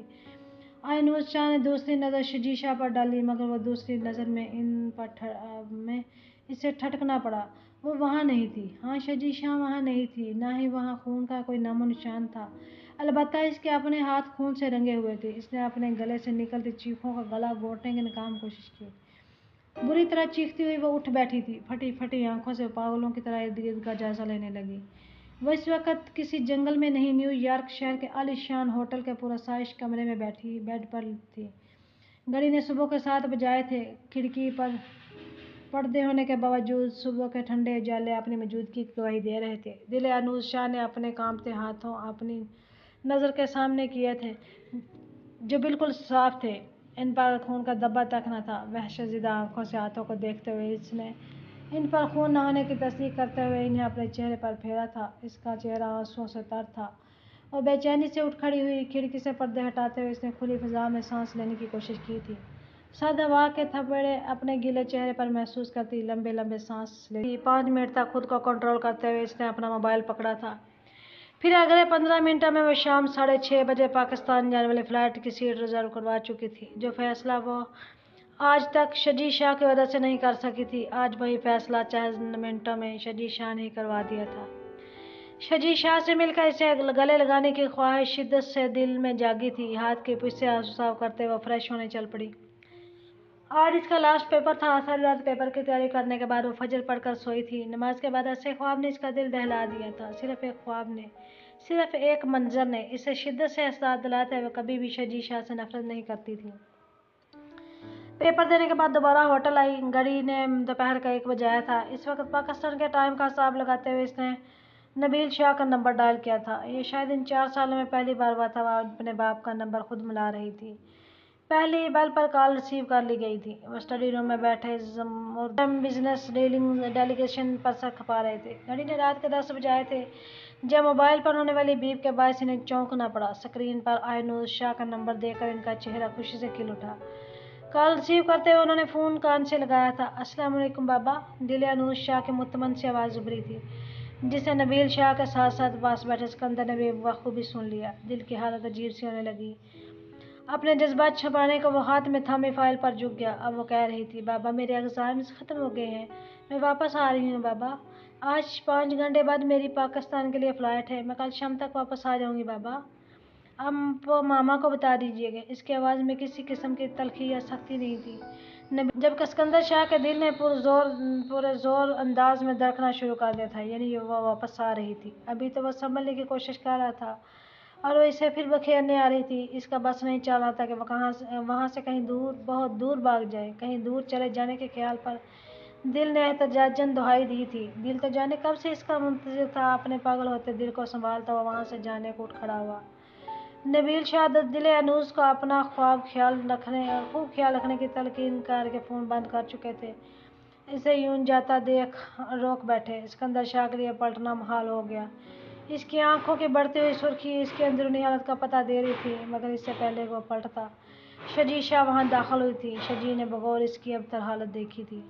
انوس شاہ نے دوسری نظر شجی شاہ پر ڈالی، مگر وہ دوسری نظر میں اسے ٹھٹکنا پڑا۔ وہ وہاں نہیں تھی۔ ہاں، شجی شاہ وہاں نہیں تھی، نہ ہی وہاں خون کا کوئی نام و نشان تھا۔ البتہ اس کے اپنے ہاتھ خون سے رنگے ہوئے تھے۔ اس نے اپنے گلے سے نکلتی چیخوں کا گلا گھونٹنے کی ناکام کوشش کی۔ بری طرح چیختی ہوئی وہ اٹھ بیٹھی تھی، پھٹی پھٹی آنکھوں سے پاگلوں کی طرح ارد گرد کا جائزہ لینے لگی۔ وہ اس وقت کسی جنگل میں نہیں، نیو یارک شہر کے عالی شان ہوٹل کے پرآسائش کمرے میں بیٹھی بیڈ پر تھی۔ گھڑی نے صبح کے 7 بجائے تھے۔ کھڑکی پر پردے ہونے کے باوجود صبح کے ٹھنڈے اجالے اپنی موجودگی کی گواہی دے رہے تھے۔ دل انوس شاہ نے اپنے کانپتے ہاتھوں اپنی نظر کے سامنے کیے تھے، جو بالکل صاف تھے، ان پر خون کا دھبا تک نہ تھا۔ وحشت زدہ آنکھوں سے ہاتھوں کو دیکھتے ہوئے اس نے ان پر خون نہ ہونے کی تصدیق کرتے ہوئے انہیں اپنے چہرے پر پھیرا تھا۔ اس کا چہرہ آنسوؤں سے تر تھا۔ وہ بے چینی سے اٹھ کھڑی ہوئی۔ کھڑکی سے پردے ہٹاتے ہوئے اس نے کھلی فضا میں سانس لینے کی کوشش کی تھی۔ سرد ہوا کے تھپیڑے اپنے گیلے چہرے پر محسوس کرتی لمبے لمبے سانس لیتی 5 منٹ تک خود کو کنٹرول کرتے ہوئے اس نے اپنا موبائل پکڑا تھا۔ پھر اگلے 15 منٹوں میں وہ شام 6:30 بجے پاکستان جانے والی فلائٹ کی سیٹ ریزرو کروا چکی تھی۔ جو فیصلہ وہ آج تک شجی شاہ کی وجہ سے نہیں کر سکی تھی، آج وہی فیصلہ چند منٹوں میں شجی شاہ نے ہی کروا دیا تھا۔ شجی شاہ سے مل کر اسے گلے لگانے کی خواہش شدت سے دل میں جاگی تھی۔ ہاتھ کی پشت سے آنسو صاف کرتے وہ فریش ہونے چل پڑی۔ आज इसका लास्ट पेपर था। सारी रात पेपर की तैयारी करने के बाद वो फजर पढ़कर सोई थी। नमाज के बाद ऐसे ख्वाब ने इसका दिल दहला दिया था। सिर्फ एक ख्वाब ने, सिर्फ एक मंजर ने इसे शिद्दत से एहसास दिलाया था, वो कभी भी शजी शाह से नफरत नहीं करती थी। पेपर देने के बाद दोबारा होटल आई। घड़ी ने दोपहर का 1 बजाया था। इस वक्त पाकिस्तान के टाइम का हिसाब लगाते हुए इसने नबील शाह का नंबर डायल किया था। ये शायद इन 4 सालों में पहली बार हुआ था वह अपने बाप का नंबर खुद मिला रही थी। पहली बेल पर कॉल रिसीव कर ली गई थी। वो स्टडी रूम में बैठे बिजनेस डीलिंग डेलीगेशन पर सर खपा रहे थे। घड़ी ने रात के 10 बजाए थे जब मोबाइल पर होने वाली बीप के बायस इन्हें चौंकना पड़ा। स्क्रीन पर आयनूर शाह का नंबर देखकर इनका चेहरा खुशी से खिल उठा। कॉल रिसीव करते हुए उन्होंने फ़ोन कान से लगाया था। अस्सलाम वालेकुम बाबा। दिल अनूर शाह की मुतमन से आवाज़ उभरी थी, जिसे नबील शाह के साथ साथ पास बैठे सिकंदर ने भी बखूबी सुन लिया। दिल की हालत अजीब सी होने लगी। अपने जज्बात छुपाने को वो हाथ में थामी फाइल पर झुक गया। अब वो कह रही थी, बाबा मेरे एग्जाम्स ख़त्म हो गए हैं, मैं वापस आ रही हूँ बाबा। आज 5 घंटे बाद मेरी पाकिस्तान के लिए फ़्लाइट है, मैं कल शाम तक वापस आ जाऊँगी बाबा। अब वो मामा को बता दीजिएगा। इसकी आवाज़ में किसी किस्म की तलखी या सख्ती नहीं थी। जब सिकंदर शाह के दिल ने पूरे जोर अंदाज में धड़कना शुरू कर दिया था, यानी वो वापस आ रही थी। अभी तो वो संभलने की कोशिश कर रहा था और वो इसे फिर बखेरने आ रही थी। इसका बस नहीं चल रहा था कि वो वहाँ से कहीं दूर, बहुत दूर भाग जाए। कहीं दूर चले जाने के ख्याल पर दिल ने एहतजाजन दुहाई दी थी। दिल तो जाने कब से इसका मुंतज़िर था। अपने पागल होते दिल को संभालता हुआ वहाँ से जाने को उठ खड़ा हुआ। नबील शाह दिल अनूस को अपना खूब ख्याल रखने की तलकीन करके फ़ोन बंद कर चुके थे। इसे यूं जाता देख रोक बैठे। सिकंदर शाह के लिए पलटना मुहाल हो गया। इसकी आंखों की बढ़ती हुई सुर्खी इसकी अंदरूनी हालत का पता दे रही थी, मगर इससे पहले वो पलटता शजी शाह वहाँ दाखिल हुई थी। शजी ने बगौर इसकी अबतर हालत देखी थी।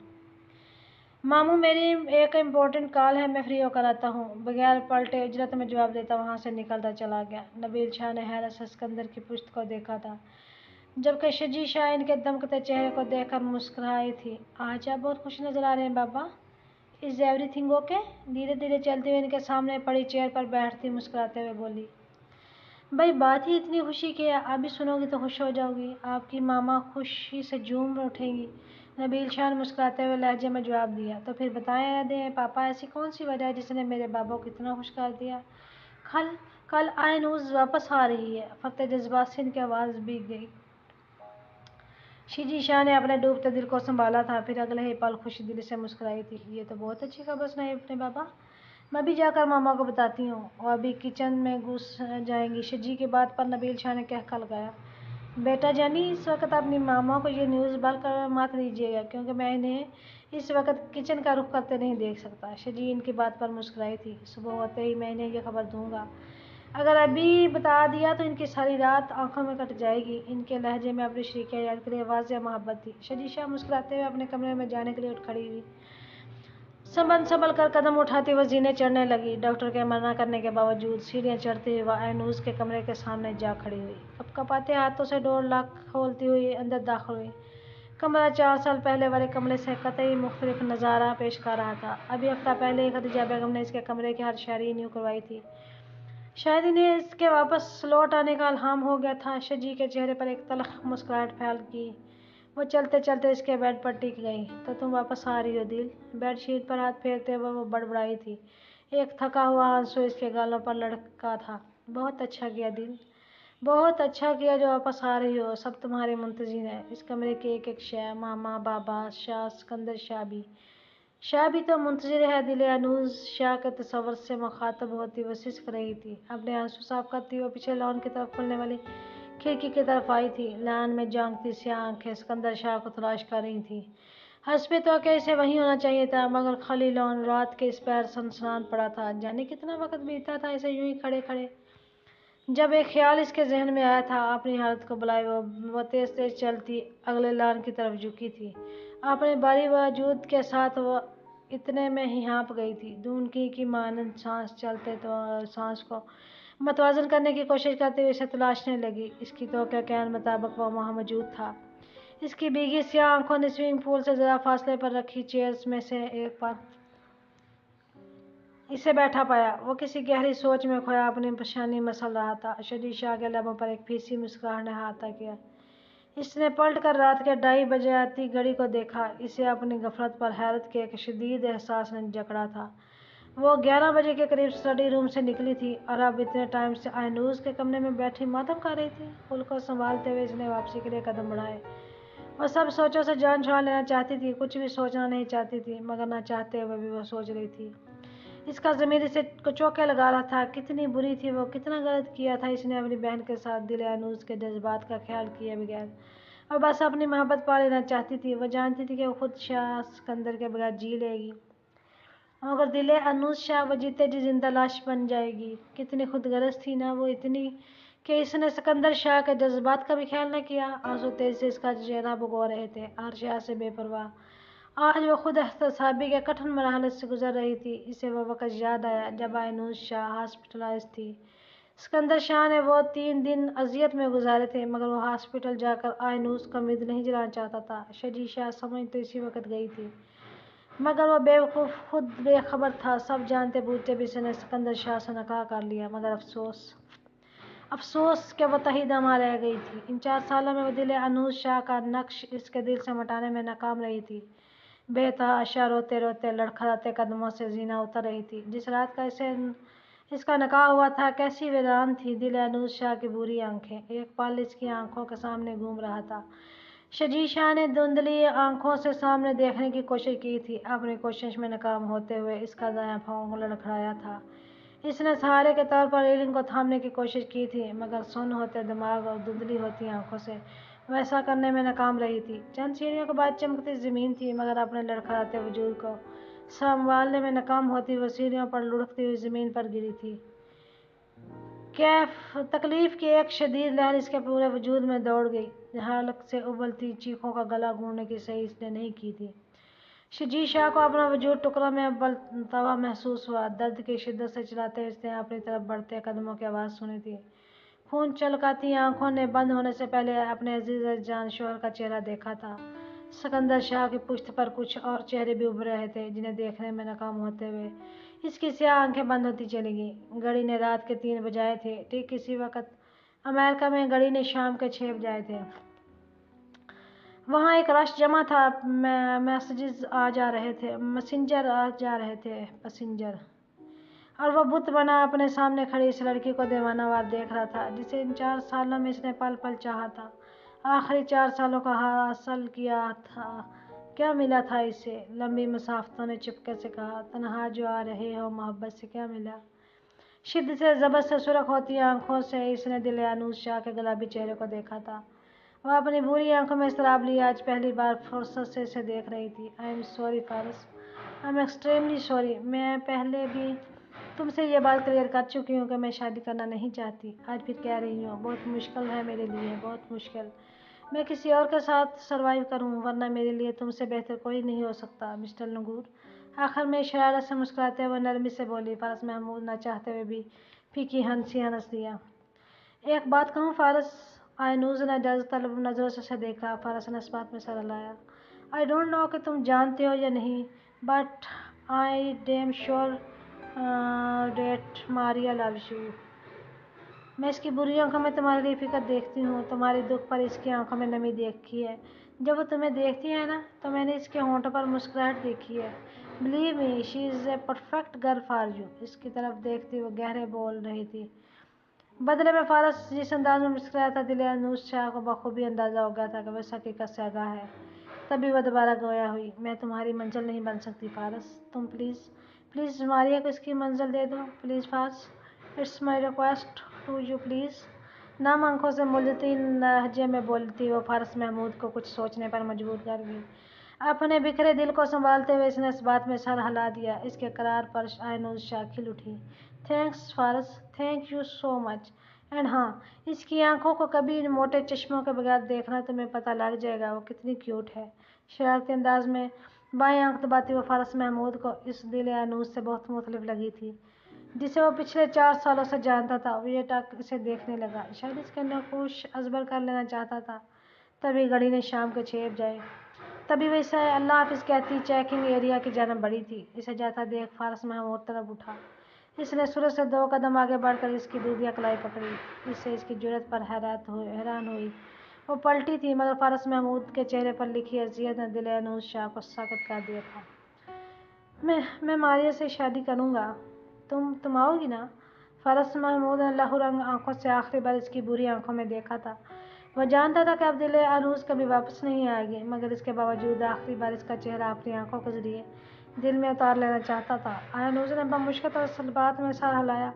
मामू मेरी एक इम्पोर्टेंट कॉल है, मैं फ्री होकर आता हूँ। बगैर पलटे इजरत में जवाब देता वहाँ से निकलता चला गया। नबील शाह ने हैरत से सिकंदर की पुश्त को देखा था, जबकि शजी शाह इनके दमकते चेहरे को देखकर मुस्कुराई थी। आज आप बहुत खुश नजर आ रहे हैं बाबा। Is everything okay? धीरे धीरे चलती हुई इनके सामने पड़ी चेयर पर बैठती मुस्कुराते हुए बोली, भाई बात ही इतनी खुशी की है, आप भी सुनोगी तो खुश हो जाओगी। आपकी मामा खुशी से झूम उठेंगी। नबील शाह ने मुस्कुराते हुए लहजे में जवाब दिया, तो फिर बताए दें पापा, ऐसी कौन सी वजह है जिसने मेरे बाबा को इतना खुश कर दिया? कल कल आयनूज वापस आ रही है। फतेह जज्बात से इनकी आवाज़ भीग गई। शजी शाह ने अपने डूबते दिल को संभाला था, फिर अगले ही पल खुशी दिल से मुस्कुराई थी। ये तो बहुत अच्छी खबर सुनाई अपने बाबा, मैं भी जाकर मामा को बताती हूँ। और अभी किचन में घुस जाएंगी। शजी की बात पर नबील शाह ने कहकर लगाया, बेटा जानी इस वक्त अपनी मामा को ये न्यूज़ बल कर मत दीजिएगा, क्योंकि मैं इन्हें इस वक्त किचन का रुख करते नहीं देख सकता। शजी इनकी बात पर मुस्कुराई थी। सुबह होते ही मैं इन्हें यह खबर दूंगा। अगर अभी बता दिया तो इनकी सारी रात आंखों में कट जाएगी। इनके लहजे में अपनी शरीकिया याद के लिए वाज़ेह मोहब्बत थी। शजी शाह मुस्कुराते हुए अपने कमरे में जाने के लिए उठ खड़ी हुई। संभल कर कदम उठाती वह जीने चढ़ने लगी। डॉक्टर के मना करने के बावजूद सीढ़ियाँ चढ़ती हुई वह ऐनूस के कमरे के सामने जा खड़ी हुई। कपकपाते हाथों से डोर लॉक खोलती हुई अंदर दाखिल हुई। कमरा 4 साल पहले वाले कमरे से कतई मुख्तलिफ नज़ारा पेश कर रहा था। अभी हफ्ता पहले ही खदीजा बेगम ने इसके कमरे की हर शहरी न्यू करवाई थी। शायद इन्हें इसके वापस लौट आने का इल्हाम हो गया था। शजी के चेहरे पर एक तल्ख मुस्कुराहट फैल गई। वो चलते चलते इसके बेड पर टिक गई। तो तुम वापस आ रही हो दिल? बेडशीट पर हाथ फेरते हुए वो बड़बड़ाई थी। एक थका हुआ आंसू इसके गालों पर लड़का था। बहुत अच्छा किया दिल, बहुत अच्छा किया जो वापस आ रही हो। सब तुम्हारे मुंतज़िर हैं। इस कमरे की एक एक शय, मामा, बाबा शाह, सिकंदर शाह भी तो मुंतज़िर है। दिल अनूज शाह के तसव्वुर से मुखातब होती वो सिसक रही थी। अपने आंसू साफ करती हुए पीछे लॉन की तरफ खुलने वाली खिड़की की तरफ आई थी। लॉन में झांकती सी आंखें सिकंदर शाह को तलाश कर रही थी। हस्बे तो क्या इसे वहीं होना चाहिए था, मगर खाली लॉन रात के इस पैर सनसनान पड़ा था। जाने कितना वक्त बीता था इसे यूं ही खड़े खड़े। जब एक ख्याल इसके जहन में आया था, अपनी हालत को बुलाए वो तेज तेज चलती अगले लॉन की तरफ झुकी थी। अपने भारी वजूद के साथ वो इतने में ही हाँप गई थी। धुंधली की मानंद सांस चलते तो सांस को मतवाजन करने की कोशिश करते हुए इसे तलाशने लगी। इसकी तो क्या कहने मुताबिक वो वहाँ मौजूद था। इसकी भीगी स्याह आंखों ने स्विमिंग पूल से ज़रा फासले पर रखी चेयर्स में से एक पर इसे बैठा पाया। वो किसी गहरी सोच में खोया अपनी परेशानी मसल रहा था। शजी शाह के लबों पर एक फीसी मुस्कुराहट ने हाथा किया। اس نے پلٹ کر رات کے 2:30 آتی گھڑی کو دیکھا۔ اسے اپنی غفلت پر حیرت کے ایک شدید احساس نے جکڑا تھا۔ وہ 11 بجے کے قریب اسٹڈی روم سے نکلی تھی اور اب اتنے ٹائم سے آئنوز کے کمرے میں بیٹھی ماتم کر رہی تھی۔ خود کو سنبھالتے ہوئے اس نے واپسی کے لیے قدم بڑھائے۔ وہ سب سوچوں سے جان چھڑا لینا چاہتی تھی، کچھ بھی سوچنا نہیں چاہتی تھی، مگر نہ چاہتے ہوئے بھی وہ سوچ رہی تھی۔ اس کا ضمیر اسے چوکے لگا رہا تھا۔ کتنی بری تھی وہ، کتنا غلط کیا تھا اس نے اپنی بہن کے ساتھ دل آئنوز کے جذبات کا خیال کیے بغیر۔ اور بس اپنی محبت پا لینا چاہتی تھی۔ وہ جانتی تھی کہ وہ خود شاہ سکندر کے بغیر جی لے گی، مگر دل آئنوز شاہ وہ جیتے جی زندہ لاش بن جائے گی۔ کتنی خود غرض تھی نا وہ، اتنی کہ اس نے سکندر شاہ کے جذبات کا بھی خیال نہ کیا۔ آنسو تیزی سے اس کا چہرہ بھگو رہے تھے، ہر شے سے بے پرواہ۔ آج وہ خود احتسابی کے کٹھن مرحلے سے گزر رہی تھی۔ اسے وہ وقت یاد آیا جب آئنوز شاہ ہاسپٹلائز تھی۔ سکندر شاہ نے وہ 3 دن اذیت میں گزارے تھے، مگر وہ ہاسپٹل جا کر آئنوز کا امید نہیں جلانا چاہتا تھا۔ شجی شاہ سمجھ تو اسی وقت گئی تھی، مگر وہ بیوقوف خود بے خبر تھا۔ سب جانتے بوجھتے بھی اس نے سکندر شاہ سے نکاح کر لیا، مگر افسوس کہ وہ تہی دمہ رہ گئی تھی۔ ان 4 سالوں میں وہ دل آئنوز شاہ کا نقش اس کے دل سے مٹانے میں ناکام رہی تھی۔ بے تحاشا روتے روتے لڑکھڑاتے قدموں سے زینہ اتر رہی تھی۔ جس رات کا اس کا نکاح ہوا تھا، کیسی ویران تھی دل آئنوز شاہ کی بری آنکھیں۔ ایک پل اس کی آنکھوں کے سامنے گھوم رہا تھا۔ شجی شاہ نے دھندلی آنکھوں سے سامنے دیکھنے کی کوشش کی تھی، اپنی کوشش میں ناکام ہوتے ہوئے اس کا دایاں پاؤں لڑکھڑایا تھا۔ اس نے سہارے کے طور پر ریلنگ کو تھامنے کی کوشش کی تھی، مگر سن ہوتے دماغ اور دھندلی ہوتی آنکھوں سے وہ ایسا کرنے میں ناکام رہی تھی۔ چند سیڑھیوں کے بعد چمکتی زمین تھی، مگر اپنے لڑکھڑاتے وجود کو سنبھالنے میں ناکام ہوتی وہ سیڑھیوں پر لڑھکتی ہوئی زمین پر گری تھی۔ تکلیف کی ایک شدید لہر اس کے پورے وجود میں دوڑ گئی۔ حلق سے ابلتی چیخوں کا گلا گھونٹنے کی صحیح اس نے نہیں کی تھی۔ شجی شاہ کو اپنا وجود ٹکڑوں میں ابلتا ہوا محسوس ہوا۔ درد کی شدت سے چلاتے ہوئے اس نے اپنی طرف بڑھتے قدموں کی آواز سنی تھی۔ خون چھلکاتی آنکھوں نے بند ہونے سے پہلے اپنے عزیز جان شوہر کا چہرہ دیکھا تھا۔ سکندر شاہ کی پشت پر کچھ اور چہرے بھی ابھر رہے تھے، جنہیں دیکھنے میں ناکام ہوتے ہوئے اس کی سیاہ آنکھیں بند ہوتی چلی گئیں۔ گھڑی نے رات کے 3 بجائے تھے۔ ٹھیک اسی وقت امریکہ میں گھڑی نے شام کے 6 بجائے تھے۔ وہاں ایک رش جمع تھا۔ میسنجر آ جا رہے تھے اور وہ بت بنا اپنے سامنے کھڑی اس لڑکی کو دیوانہ وار دیکھ رہا تھا، جسے ان 4 سالوں میں اس نے پل پل چاہا تھا۔ آخری 4 سالوں کا حاصل کیا تھا، کیا ملا تھا اسے؟ لمبی مسافتوں نے چپکے سے کہا، تنہا جو آ رہے ہو محبت سے کیا ملا؟ شدت سے ضبط سے سرخ ہوتی آنکھوں سے اس نے دل آئنوز شاہ کے گلابی چہرے کو دیکھا تھا۔ وہ اپنی بری آنکھوں میں اضطراب لیے آج پہلی بار فرصت سے اسے دیکھ رہی تھی۔ آئی ایم سوری فارس، آئی ایم ایکسٹریملی سوری۔ میں پہلے بھی تم سے یہ بات کلیئر کر چکی ہوں کہ میں شادی کرنا نہیں چاہتی۔ آج پھر کہہ رہی ہوں، بہت مشکل ہے میرے لیے، بہت مشکل۔ میں کسی اور کے ساتھ سروائیو کروں، ورنہ میرے لیے تم سے بہتر کوئی نہیں ہو سکتا مسٹر نگور۔ آخر میں شرارت سے مسکراتے ہوئے نرمی سے بولی۔ فارس محمود نہ چاہتے ہوئے بھی پھیکی ہنسی ہنس دیا۔ ایک بات کہوں فارس؟ آئنوز نے اجازت طلب نظروں سے اسے دیکھا۔ فارس نے اس بات میں سر ہلایا۔ آئی ڈونٹ نو کہ تم جانتے ہو یا نہیں، but I damn sure that Maria loves you. میں اس کی بری آنکھوں میں تمہارے لیے فقر دیکھتی ہوں، تمہارے دکھ پر اس کی آنکھوں میں نمی دیکھی ہے۔ جب وہ تمہیں دیکھتی ہے نا، تو میں نے اس کے ہونٹوں پر مسکراہٹ دیکھی ہے۔ Believe me, she is a perfect girl for you. اس کی طرف دیکھتی وہ گہرے بول رہی تھی۔ بدلے میں فارس جس انداز میں مسکرایا تھا، دل آئنوز شاہ کو بخوبی اندازہ ہو گیا تھا کہ وہ اس حقیقت سے آگاہ ہے۔ تبھی وہ دوبارہ گویا ہوئی۔ میں تمہاری منزل نہیں بن سکتی فارس، تم پلیز ماریا کو اس کی منزل دے دو، please Faris, it's my request to you please. نم آنکھوں سے ملتی لہجے میں بولتی وہ فارس محمود کو کچھ سوچنے پر مجبور کر گئی۔ اپنے بکھرے دل کو سنبھالتے ہوئے اس نے اس بات میں سر ہلا دیا۔ اس کے قرار پر آئنوز شاہ کھل اٹھی۔ تھینکس فارس، thank you so much. And ہاں، اس کی آنکھوں کو کبھی ان موٹے چشموں کے بغیر دیکھنا، تمہیں پتہ لگ جائے گا وہ کتنی کیوٹ ہے۔ شرارتی انداز میں بائیں آنکھ دباتی وہ فارس محمود کو اس دل آئنوز سے بہت مختلف لگی تھی، جسے وہ پچھلے 4 سالوں سے جانتا تھا۔ وہ یہ ٹک اسے دیکھنے لگا، شاید اس کے نقوش ازبر کر لینا چاہتا تھا۔ تبھی گھڑی نے شام کے 6 بجائے۔ تبھی وہ اسے اللہ حافظ کہتی چیکنگ ایریا کی جانب بڑھی تھی۔ اسے جاتا دیکھ فارس محمود طرف اٹھا۔ اس نے سورج سے 2 قدم آگے بڑھ کر اس کی دودھیا کلائی پکڑی۔ اسے اس کی جرأت پر حیران ہوئی۔ वो पलटी थी, मगर फारस महमूद के चेहरे पर लिखी अज़ियत ने दिल अनूस शाह को साकत कर दिया था। मैं मारिया से शादी करूँगा, तुम आओगी ना? फारस महमूद ने लहू रंग आंखों से आखिरी बार इसकी बुरी आंखों में देखा था। वह जानता था कि अब दिल अनूस कभी वापस नहीं आएगी, मगर इसके बावजूद आखिरी बार इसका चेहरा अपनी आंखों के जरिए दिल में उतार लेना चाहता था। अनूस ने बमुश्किल तसल्लुत में सर हिलाया,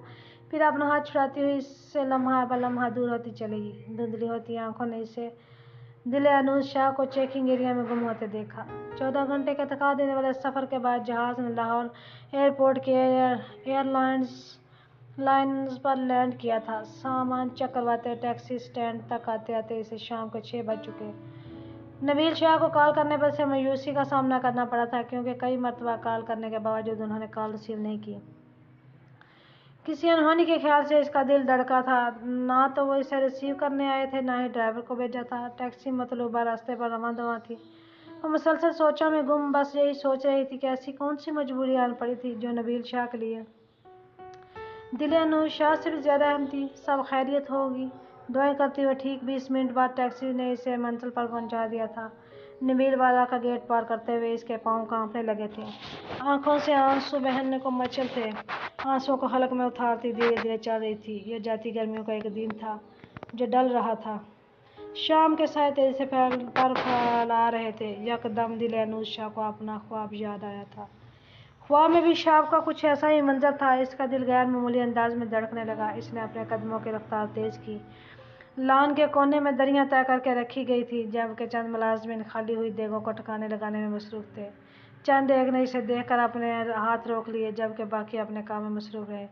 फिर अपना हाथ छुड़ाती हुई इससे लम्हा ब लम्हा दूर होती चली गई। धुंधली होती आंखों ने इसे दिल अनूस शाह को चेकिंग एरिया में गुम होते देखा। 14 घंटे के थका देने वाले सफ़र के बाद जहाज़ ने लाहौर एयरपोर्ट के एयरलाइंस पर लैंड किया था। सामान चेक करवाते टैक्सी स्टैंड तक आते आते इसे शाम के 6 बज चुके। नबील शाह को कॉल करने पर से मायूसी का सामना करना पड़ा था, क्योंकि कई मरतबा कॉल करने के बावजूद उन्होंने कॉल रिसीव नहीं की। किसी अनहोनी के ख्याल से इसका दिल धड़का था। ना तो वो इसे रिसीव करने आए थे, ना ही ड्राइवर को भेजा था। टैक्सी मतलूबा रास्ते पर रवां दवां थी। वो मुसलसल सोचों में गुम बस यही सोच रही थी कि ऐसी कौन सी मजबूरी आन पड़ी थी जो नबील शाह के लिए दिल अनूस शाह से भी ज़्यादा अहम थी। सब खैरियत होगी दुआएं करते हुए ठीक 20 मिनट बाद टैक्सी ने इसे मंजिल पर पहुंचा दिया था। नबील वाला का गेट पार करते हुए इसके पाँव कांपने लगे थे, आंखों से आंसू बहने को मचल थे। आंसुओं को हलक में उतारती धीरे धीरे चल रही थी। यह जाती गर्मियों का एक दिन था जो डल रहा था। शाम के साए तेजी से पर फैला रहे थे। यकदम दिल अनूस शाह को अपना ख्वाब याद आया था। ख्वाब में भी शाम का कुछ ऐसा ही मंजर था। इसका दिल गैर मामूली अंदाज में धड़कने लगा। इसने अपने कदमों की रफ्तार तेज की। लान के कोने में दरियां तय करके रखी गई थी, जबकि चंद मुलाजिमीन खाली हुई देगों को ठिकाने लगाने में मसरूफ थे। चंद एक ने इसे देखकर अपने हाथ रोक लिए, जबकि बाकी अपने काम में मसरूफ रहे।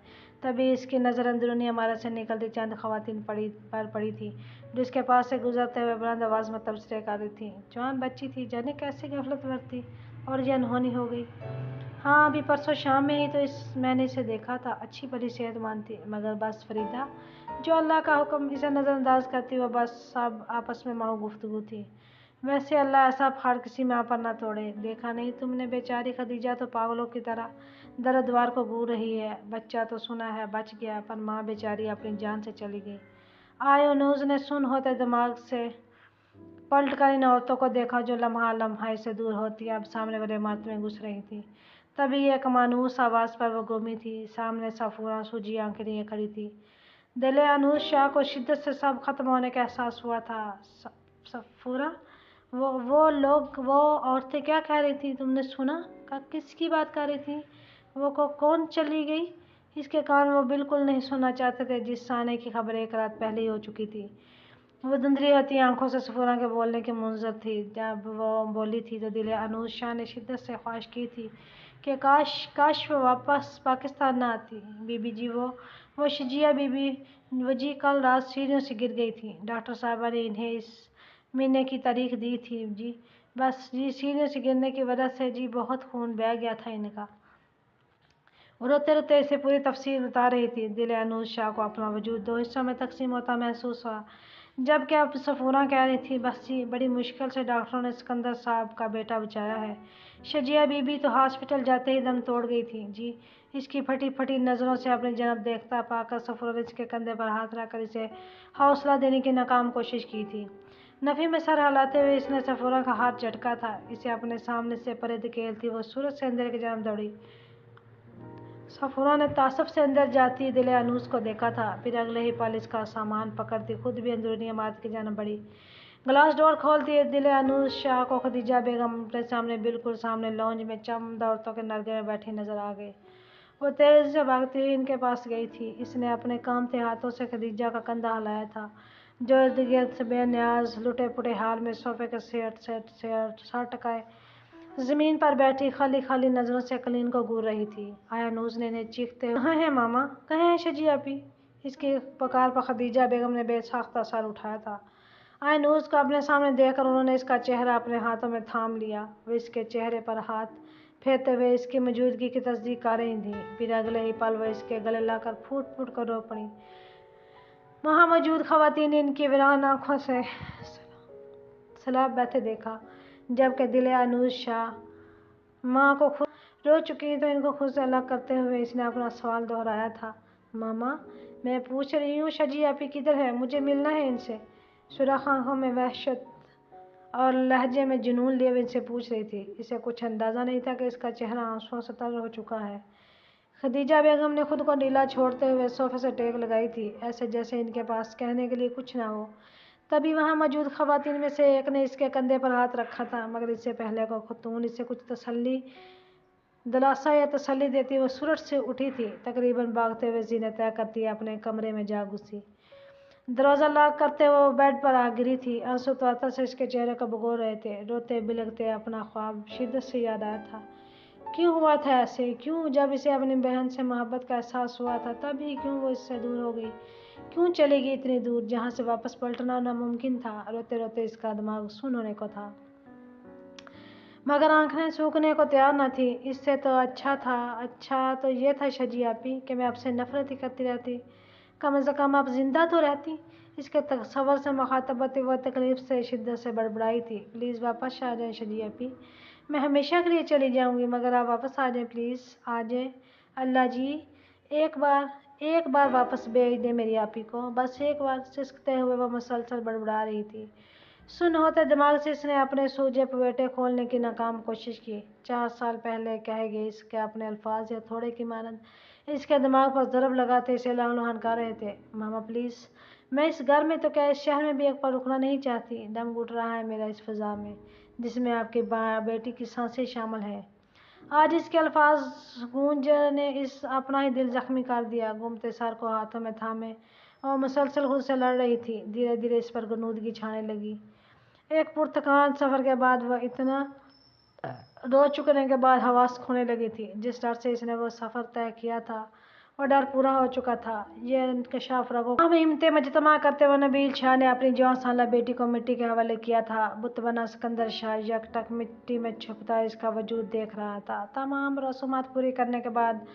तभी इसकी नज़र अंदरूनी इमारत से निकलती चंद खवातीन पर पड़ी थी, जो इसके पास से गुजरते हुए बुलंद आवाज़ में तबसरे कर रही थी। जवान बच्ची थी, जाने कैसे गफलत बरती और ये अनहोनी हो गई। हाँ, अभी परसों शाम में ही तो मैंने इसे देखा था। अच्छी भली सेहतमंद थी, मगर बस फरीदा, जो अल्लाह का हुक्म, इसे नज़रअंदाज करती हुए बस सब आपस में माऊ गुफ्तगू थी। वैसे अल्लाह ऐसा फाड़ किसी माँ पर न तोड़े। देखा नहीं तुमने, बेचारी खदीजा तो पागलों की तरह दर द्वार को घूर रही है। बच्चा तो सुना है बच गया, पर माँ बेचारी अपनी जान से चली गई। आयो न्यूज़ ने सुन होते दिमाग से पलट कर इन औरतों को देखा, जो लम्हा लम्हा से दूर होती अब सामने वाले इमारत में घुस रही थी। तभी एक मानूस आवाज़ पर वो गुमी थी। सामने सफूरा सूजी आंखें लिए खड़ी थी। दिल अनूस शाह को शिद्दत से सब खत्म होने का एहसास हुआ था। सफूरा, वो लोग, वो औरतें क्या कह रही थी? तुमने सुना? किसकी बात कर रही थी? वो कौन चली गई? इसके कान वो बिल्कुल नहीं सुनना चाहते थे, जिस आने की खबर एक रात पहले ही हो चुकी थी। वो धुंधली होती आंखों से सफूरा के बोलने की मुंतज़िर थी। जब वो बोली थी तो दिल अनूस शाह ने शिद्दत से ख्वाहिश की थी कि काश वो वापस पाकिस्तान ना आती। बीबी जी, वो शजिया बीबी, वो जी कल रात सीढ़ियों से गिर गई थी। डॉक्टर साहबा ने इन्हें इस महीने की तारीख दी थी जी। बस जी, सीढ़ियों से गिरने की वजह से जी बहुत खून बह गया था इनका। रोते रोते इसे पूरी तफसील बता रही थी। दिल अनूस शाह को अपना वजूद 2 हिस्सों में तकसीम होता महसूस हुआ। जबकि अब सफूरा कह रही थी, बस जी, बड़ी मुश्किल से डॉक्टरों ने सिकंदर साहब का बेटा बचाया है। शजिया बीबी तो हॉस्पिटल जाते ही दम तोड़ गई थी जी। इसकी फटी फटी नज़रों से अपनी जनाब देखता पाकर सफूरा ने इसके कंधे पर हाथ रखकर इसे हौसला देने की नाकाम कोशिश की थी। नफ़ी में सर हिलाते हुए इसने सफूरा का हाथ झटका था। इसे अपने सामने से परे धकेलती वो सूरज से अंदर की जानब दौड़ी। सफूरा ने तासुब से अंदर जाती दिल अनूस को देखा था। फिर अगले ही पल इसका सामान पकड़ती खुद भी अंदरूनी इमारत की जानब बढ़ी। ग्लास डोर खोलती दिल अनूस शाह को खदीजा बेगम अपने सामने, बिल्कुल सामने लॉन्ज में चंद औरतों के नरगे में बैठी नजर आ गई। वो तेज़ी से भागती हुई इनके पास गई थी। इसने अपने कामते हाथों से खदीजा का कंधा हिलाया था, जो इर्द गिर्द से बेनियाज लुटे पुटे हाल में सोफे के सर टकाए ज़मीन पर बैठी खाली खाली नज़रों से कलीन को घूर रही थी। आयनूस ने इन्हें चीखते, कहाँ हैं मामा, कहाँ हैं शजिया आपी? इसके पुकार पर खदीजा बेगम ने बेसाख्ता सर उठाया था। आयनूस को अपने सामने देखकर उन्होंने इसका चेहरा अपने हाथों में थाम लिया। वो इसके चेहरे पर हाथ फेरते हुए इसकी मौजूदगी की तस्दीक कर रही थी। फिर अगले ही पल वह इसके गले लाकर फूट फूट कर रो पड़ी। वहाँ मौजूद खवातीन इनकी वीरान आंखों से सैलाब बहते देखा। जबकि दिल अनूस शाह माँ को खुद रो चुकी तो इनको खुद से अलग करते हुए इसने अपना सवाल दोहराया था। मामा, मैं पूछ रही हूँ शजी आपी किधर है? मुझे मिलना है इनसे। सुराख आंखों में वहशत और लहजे में जुनून लिए हुए इनसे पूछ रही थी। इसे कुछ अंदाजा नहीं था कि इसका चेहरा आंसुओं से तर हो चुका है। खदीजा बेगम ने खुद को ढीला छोड़ते हुए सोफे से टेक लगाई थी, ऐसे जैसे इनके पास कहने के लिए कुछ ना हो। तभी वहां मौजूद खवातीन में से एक ने इसके कंधे पर हाथ रखा था, मगर इससे पहले को खतून इसे कुछ दिलासा या तसल्ली देती वो सूरज से उठी थी। तकरीबन भागते हुए जीने तय करती अपने कमरे में जा घुसी। दरवाज़ा लॉक करते वो बेड पर आ गिरी थी। आंसू तो आता से इसके चेहरे को भिगो रहे थे। रोते बिलखते अपना ख्वाब शिद्दत से याद आया था। क्यों हुआ था ऐसे? क्यों जब इसे अपनी बहन से मोहब्बत का एहसास हुआ था तभी क्यों वो इससे दूर हो गई? क्यों चली गई इतनी दूर जहाँ से वापस पलटना नामुमकिन था? रोते रोते इसका दिमाग सुन्न होने को था, मगर आंखें सूखने को तैयार न थी। इससे तो अच्छा तो ये था शजी आपी कि मैं आपसे नफरत ही करती रहती, कम से कम आप जिंदा तो रहती। इसके तस्वर से मुखातबत वो तकलीफ से शिद्दत से बड़बड़ाई थी। प्लीज़ वापस आ जाए शजी आपी, मैं हमेशा के लिए चली जाऊंगी, मगर आप वापस आ जाए, प्लीज़ आ जाए। अल्लाह जी, एक बार वापस भेज दे मेरी आपी को, बस एक बार। सिसकते हुए वो मुसलसल बड़बड़ा रही थी। सुन होते दिमाग से इसने अपने सूजे पवेटे खोलने की नाकाम कोशिश की। 4 साल पहले कहे गए इसके अपने अल्फाज या थोड़े की मानद इसके दिमाग पर ज़रब लगाते इसे लहलहान कर रहे थे। मामा प्लीज़, मैं इस घर में तो क्या इस शहर में भी एक पल रुकना नहीं चाहती। दम घुट रहा है मेरा इस फिज़ा में जिसमें आपकी बेटी की सांसें शामिल है। आज इसके अल्फाज गूंज ने इस अपना ही दिल जख्मी कर दिया। घूमते सर को हाथों में थामे और मुसलसल खुद से लड़ रही थी। धीरे धीरे इस पर गनूदगी छाने लगी। एक पुरतकान सफ़र के बाद वह इतना रो चुकने के बाद हवास खोने लगी थी। जिस डर से इसने वो सफ़र तय किया था वह डर पूरा हो चुका था। यह इंकशाफ रगो में हिम्मतें मजतमा करते हुए नबील शाह ने अपनी जवां साला बेटी को मिट्टी के हवाले किया था। बुत बना सिकंदर शाह यकटक मिट्टी में छुपता इसका वजूद देख रहा था। तमाम रसूमात पूरी करने के बाद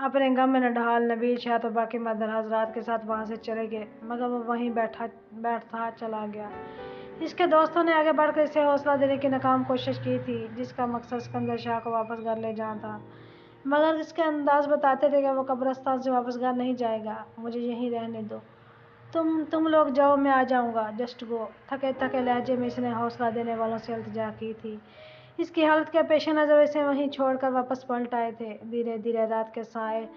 अपने गम में नढाल नबील शाह तो बाकी मदर हजरात के साथ वहाँ से चले गए, मगर वो वहीं बैठता चला गया। इसके दोस्तों ने आगे बढ़कर इसे हौसला देने की नाकाम कोशिश की थी, जिसका मकसद सिकंदर शाह को वापस घर ले जाना था, मगर इसके अंदाज बताते थे कि वो कब्रिस्तान से वापस घर नहीं जाएगा। मुझे यहीं रहने दो, तुम लोग जाओ, मैं आ जाऊंगा, जस्ट गो। थके थके लहजे में इसने हौसला देने वालों से इल्तिजा की थी। इसकी हालत के पेश नज़र इसे वहीं छोड़कर वापस पलट आए थे। धीरे धीरे रात के साए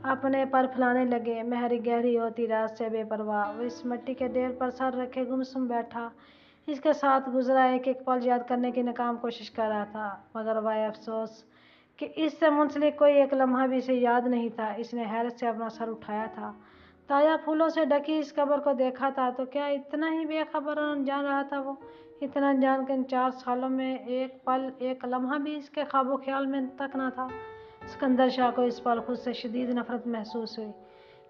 अपने पर फैलाने लगे। महरी गहरी होती रात से बेपरवाह वो इस मिट्टी के ढेर पर सर रखे गुमसुम बैठा इसके साथ गुजरा एक एक पल याद करने की नाकाम कोशिश कर रहा था, मगर वाह अफसोस कि इससे मुंसलिक कोई एक लम्हा भी इसे याद नहीं था। इसने हैरत से अपना सर उठाया था। ताज़ा फूलों से ढकी इस कब्र को देखा था तो क्या इतना ही बेखबर और अनजान रहा था वो? इतना अनजान कि इन 4 सालों में एक पल एक लम्हा भी इसके ख्वाबो ख्याल में तक ना था। सिकंदर शाह को इस पल खुद से शदीद नफरत महसूस हुई।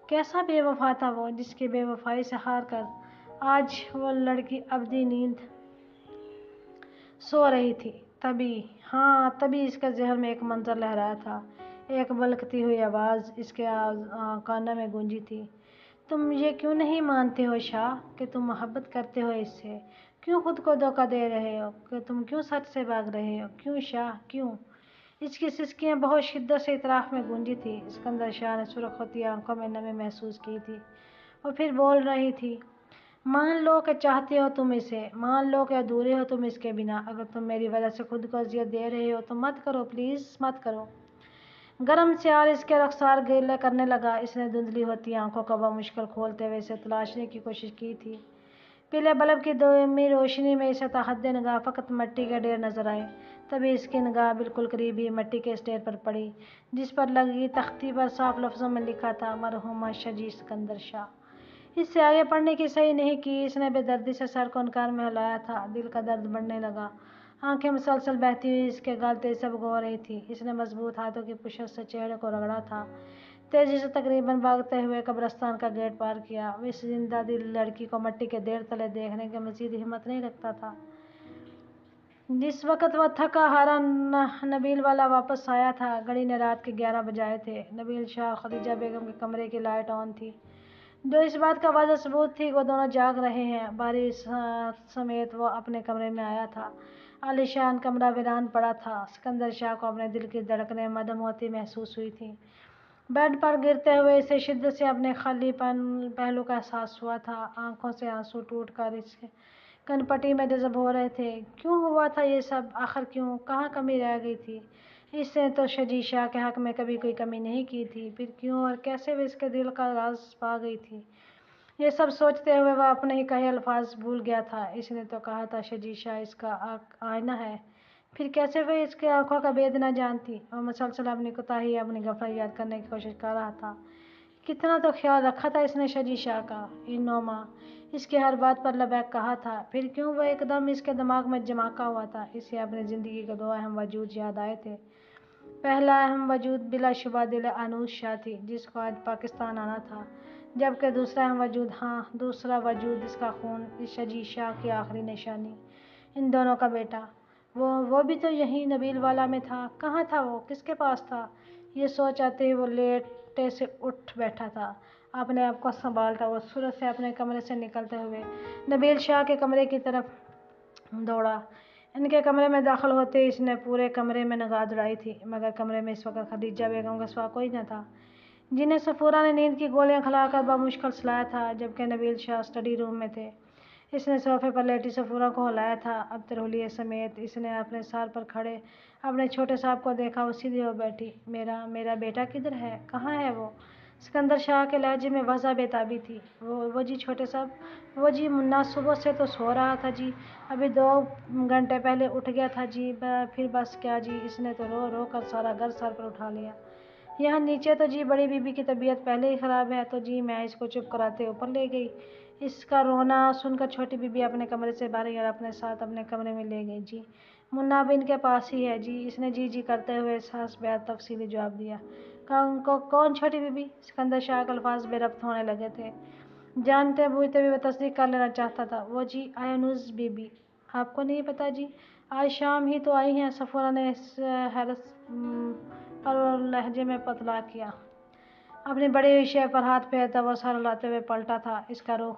कैसा बेवफा था वो, जिसकी बेवफाई से हार कर आज वो लड़की अबदी नींद सो रही थी। तभी इसके जहन में एक मंजर लहराया था। एक बलकती हुई आवाज़ इसके कानों में गूंजी थी। तुम ये क्यों नहीं मानते हो शाह कि तुम मोहब्बत करते हो इससे? क्यों खुद को धोखा दे रहे हो? कि तुम क्यों सच से भाग रहे हो? क्यों शाह, क्यों? इसकी सिसकियाँ बहुत शिद्दत से इतराफ़ में गूंजी थी। सिकंदर शाह ने सुर्ख होती आंखों में नमी महसूस की थी और फिर बोल रही थी, मान लो कि चाहते हो तुम इसे, मान लो कि अधूरे हो तुम इसके बिना। अगर तुम मेरी वजह से खुद को अजियत दे रहे हो तो मत करो, प्लीज़ मत करो। गरम सियार इसके रख्सार गीले करने लगा। इसने धुंधली होती आंखों को मुश्किल खोलते हुए इसे तलाशने की कोशिश की थी। पीले बल्ब की धीमी रोशनी में इसे तहद्दे निगाह फ़कत मिट्टी के ढेर नजर आए। तभी इसकी निगाह बिल्कुल करीब ही मिट्टी के इस ढेर पर पड़ी जिस पर लगी तख्ती पर साफ लफ्ज़ों में लिखा था, मरहुमा शजी सिकंदर शाह। इससे आगे पढ़ने की सही नहीं की। इसने बेदर्दी से सर को इनकार में हिलाया था। दिल का दर्द बढ़ने लगा। आंखें मुसलसल बहती हुई इसके गाल तेज से भगो रही थी। इसने मजबूत हाथों की पुशत से चेहरे को रगड़ा था। तेजी से तकरीबन भागते हुए कब्रिस्तान का गेट पार किया। वो इस जिंदा दिल लड़की को मिट्टी के ढेर तले देखने की मजीद हिम्मत नहीं रखता था। जिस वक्त वह थका हारा नबील वाला वापस आया था, घड़ी ने रात के 11 बजाए थे। नबील शाह और खदीजा बेगम के कमरे की लाइट ऑन थी, जो इस बात का वाज़ह सबूत थी वो दोनों जाग रहे हैं। बारी समेत वो अपने कमरे में आया था। आलीशान कमरा वीरान पड़ा था। सिकंदर शाह को अपने दिल की धड़कनें मदम होती महसूस हुई थी। बेड पर गिरते हुए इसे शिद्दत से अपने खाली पहलू का एहसास हुआ था। आंखों से आंसू टूटकर इसके कनपटी में जज़ब हो रहे थे। क्यों हुआ था ये सब? आखिर क्यों? कहाँ कमी रह गई थी? इसने तो शजीशा के हक में कभी कोई कमी नहीं की थी, फिर क्यों और कैसे वे इसके दिल का राज पा गई थी? ये सब सोचते हुए वह अपने ही कहे अल्फाज भूल गया था। इसने तो कहा था शजीशा इसका आईना है, फिर कैसे वह इसकी आंखों का भेद न जानती? और मुसलसल अपनी कोताही, अपनी गफलत याद करने की कोशिश कर रहा था। कितना तो ख्याल रखा था इसने शजीशा का, इन 9 माह इसकी हर बात पर लबैक कहा था, फिर क्यों वह एकदम इसके दिमाग में जमाका हुआ था? इसे अपनी ज़िंदगी के 2 अहम वजूद याद आए थे। पहला अहम वजूद बिलाशुबा दिल अनूस शाह थी, जिसको आज पाकिस्तान आना था, जबकि दूसरा अहम वजूद, हाँ दूसरा वजूद, इसका खून, इस शजीशा की आखिरी निशानी, इन दोनों का बेटा। वो भी तो यहीं नबील वाला में था। कहाँ था वो? किसके पास था? ये सोच आते ही वो लेटे से उठ बैठा था, अपने आप को संभालता हुआ सूरत से अपने कमरे से निकलते हुए नबील शाह के कमरे की तरफ दौड़ा। इनके कमरे में दाखिल होते ही इसने पूरे कमरे में निगाह दौड़ाई थी, मगर कमरे में इस वक्त खदीजा बेगम के सिवा कोई न था, जिन्हें सफूरा ने नींद की गोलियां खिलाकर बमुश्किल सुलाया था, जबकि नबील शाह स्टडी रूम में थे। इसने सोफे पर लेटी सफूरा को हिलाया था। अब तरहुलिये समेत इसने अपने सर पर खड़े अपने छोटे साहब को देखा। वो सीधी हो बैठी। मेरा बेटा किधर है? कहाँ है वो? सिकंदर शाह के लहजे में वज़ा बेताबी थी। वो जी छोटे साहब, वो जी मुन्ना सुबह से तो सो रहा था जी, अभी 2 घंटे पहले उठ गया था जी। फिर बस क्या जी, इसने तो रो रो कर सारा घर सर पर उठा लिया। यहाँ नीचे तो जी बड़ी बीबी की तबीयत पहले ही ख़राब है, तो जी मैं इसको चुप कराते ऊपर ले गई। इसका रोना सुनकर छोटी बीबी अपने कमरे से बाहर और अपने साथ अपने कमरे में ले गई जी। मुन्ना अब इनके पास ही है जी, इसने जी जी करते हुए सास बेहद तफसीली जवाब दिया। कौन छोटी बीबी? सिकंदर शाह के अल्फाज बेरब्त होने लगे थे। जानते बूझते भी वह तस्दीक कर लेना चाहता था। वो जी आयनुस बीबी। आपको नहीं पता जी? आज शाम ही तो आई हैं, सफूरा ने हैरत पर लहजे में पतला किया। अपने बड़े विषय पर हाथ फेरता हुआ सर हिलाते हुए पलटा था। इसका रुख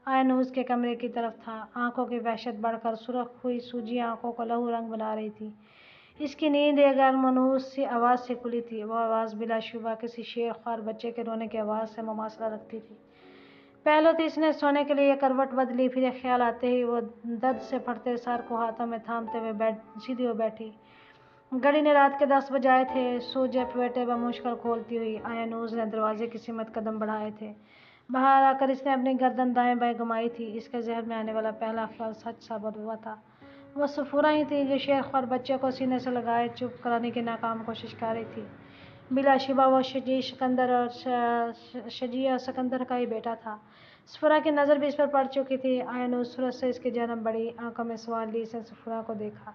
आयनूस के कमरे की तरफ था। आंखों की वहशत बढ़कर सुर्ख हुई सूजी आंखों को लहू रंग बना रही थी। इसकी नींद एक गैर मनहूस सी आवाज़ से खुली थी। वह आवाज़ बिलाशुबा किसी शेर ख्वार बच्चे के रोने की आवाज़ से मुमासला रखती थी। पहले तो इसने सोने के लिए करवट बदली, फिर एक ख्याल आते ही वो दर्द से फटते सर को हाथों में थामते हुए बेड सीधी हो बैठी। घड़ी ने रात के 10 बजाए थे। सूजे पेटे बमुश्किल खोलती हुई आयनूस ने दरवाजे की सिमत कदम बढ़ाए थे। बाहर आकर इसने अपनी गर्दन दाएं बाएं घुमाई थी। इसके जहन में आने वाला पहला ख्याल सच साबित हुआ था। वह सफूरा ही थी जो शेर ख्वार बच्चे को सीने से लगाए चुप कराने की नाकाम कोशिश कर रही थी। बिलाशुबा वो शजी सिकंदर और शजिया सिकंदर का ही बेटा था। सफूरा की नज़र भी इस पर पड़ चुकी थी। आयनूस सूरत से इसकी जानब बढ़ी, आंखों में सवाल ली। इसने सफूरा को देखा।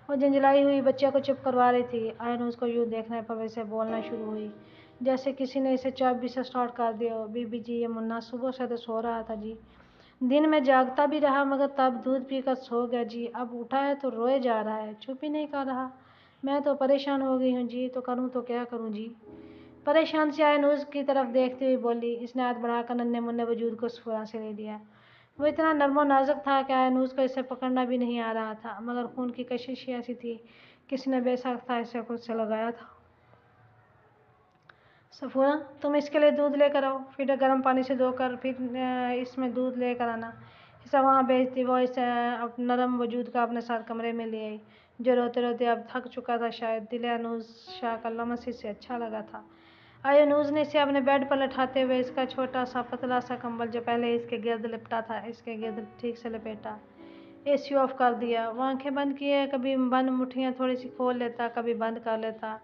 वो झंझलाई हुई बच्चे को चुप करवा रही थी। आयनूस को यूँ देखने पर वैसे बोलना शुरू हुई जैसे किसी ने इसे चाबी से स्टार्ट कर दिया हो। बीबी जी, ये मुन्ना सुबह से तो सो रहा था जी, दिन में जागता भी रहा, मगर तब दूध पीकर सो गया जी। अब उठा है तो रोए जा रहा है, चुप ही नहीं कर रहा। मैं तो परेशान हो गई हूँ जी, तो करूँ तो क्या करूँ जी? परेशान से आयनूस की तरफ देखती हुई बोली। इसने हाथ बढ़ाकर नन्हे मुन्ने वजूद को सफूरा से ले लिया। वो इतना नर्म और नाजुक था कि आयनूस को इसे पकड़ना भी नहीं आ रहा था, मगर खून की कशिश ही ऐसी थी किसी ने बेसाख्ता इसे खुद से लगाया था। सफूरा, तुम इसके लिए दूध लेकर आओ, फिर गर्म पानी से धोकर फिर इसमें दूध लेकर आना। इसे वहाँ भेजती। वो इसे नरम वजूद का अपने साथ कमरे में ले आई, जो रोते रोते अब थक चुका था। शायद दिल अनूस शाह का लमस इसे अच्छा लगा था। आयनूस ने इसे अपने बेड पर लठाते हुए इसका छोटा सा पतला सा कंबल जो पहले इसके गिर्द लिपटा था, इसके गिर्द ठीक से लपेटा। एसी ऑफ कर दिया। वो आंखें बंद किए, कभी बंद मुट्ठियाँ थोड़ी सी खोल लेता, कभी बंद कर लेता।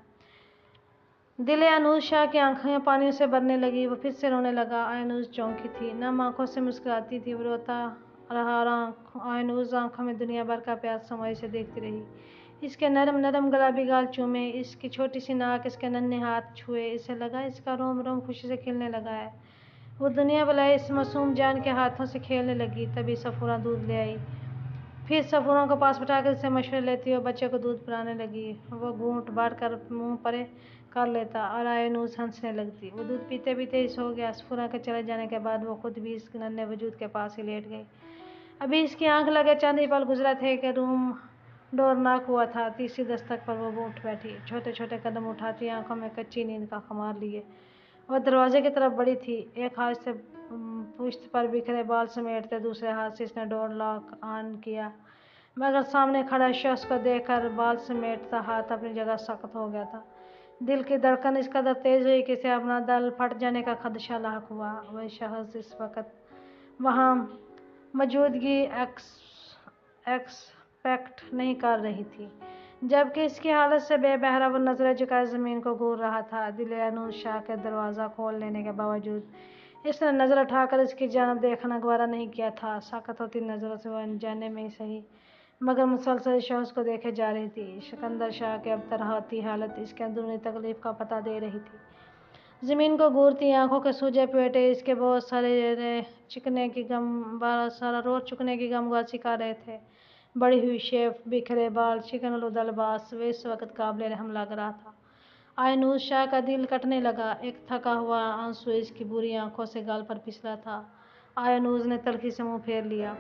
दिल अनूस शाह की आंखें पानी से भरने लगी। वो फिर से रोने लगा। आयनूस चौंकी थी, नम आंखों से मुस्कुराती थी। वो रोता रहा और आयनूस आंखों में दुनिया भर का प्यार समाई से देखती रही। इसके नरम नरम गुलाबी गाल चूमे, इसकी छोटी सी नाक, इसके नन्हे हाथ छुए। इसे लगा इसका रोम रोम खुशी से खिलने लगा है। वो दुनिया भलाई इस मासूम जान के हाथों से खेलने लगी। तभी सफूरा दूध ले आई। फिर सफूरों को पास बिठाकर इससे मशवरे लेती और बच्चे को दूध पिलाने लगी। वो घूंट भर कर मुंह परे कर लेता और आयनूस हंसने लगती। वो दूध पीते पीते ही सो गया। सफूरा के चले जाने के बाद वो खुद भी इस नन्हे वजूद के पास ही लेट गई। अभी इसकी आंख लगे चंद ही पल गुजरा थे कि रूम डोर नॉक हुआ था। तीसरी दस्तक पर वो उठ बैठी, छोटे छोटे कदम उठाती, आंखों में कच्ची नींद का खुमार लिए वह दरवाजे की तरफ बढ़ी थी। एक हाथ से पुश्त पर बिखरे बाल समेटते दूसरे हाथ से इसने डोर लॉक ऑन किया, मगर सामने खड़ा शख्स को देखकर बाल समेटता हाथ अपनी जगह सख्त हो गया था। दिल की धड़कन इस कदर तेज हुई कि इसे अपना दिल फट जाने का खदशा लाक हुआ। वह शख्स इस वक्त वहाँ मौजूदगी एक्सपेक्ट नहीं कर रही थी, जबकि इसकी हालत से बेबहरा वो नजरें झुकाए ज़मीन को घूर रहा था। दिल अनूज शाह के दरवाज़ा खोल लेने के बावजूद इसने नज़र उठाकर इसकी जानब देखना गवारा नहीं किया था। सख्त होती नज़रों से वह अनजाने में ही सही मगर मुसलसल शख्स को देखे जा रही थी। सिकंदर शाह की अब तरहती हालत इसके अंदरूनी तकलीफ का पता दे रही थी। ज़मीन को घूरती आंखों के सूजे पेटे इसके बहुत सारे चुकने की गमगुआसी कर रहे थे। बड़ी हुई शेफ, बिखरे बाल, चिकन आलूदा लिबास वे इस वक्त काबिल रहम लग रहा था। आयनूस शाह का दिल कटने लगा। एक थका हुआ आंसू इसकी बुरी आंखों से गाल पर फिसला था। आयनूस ने तल्खी से मुंह फेर लिया,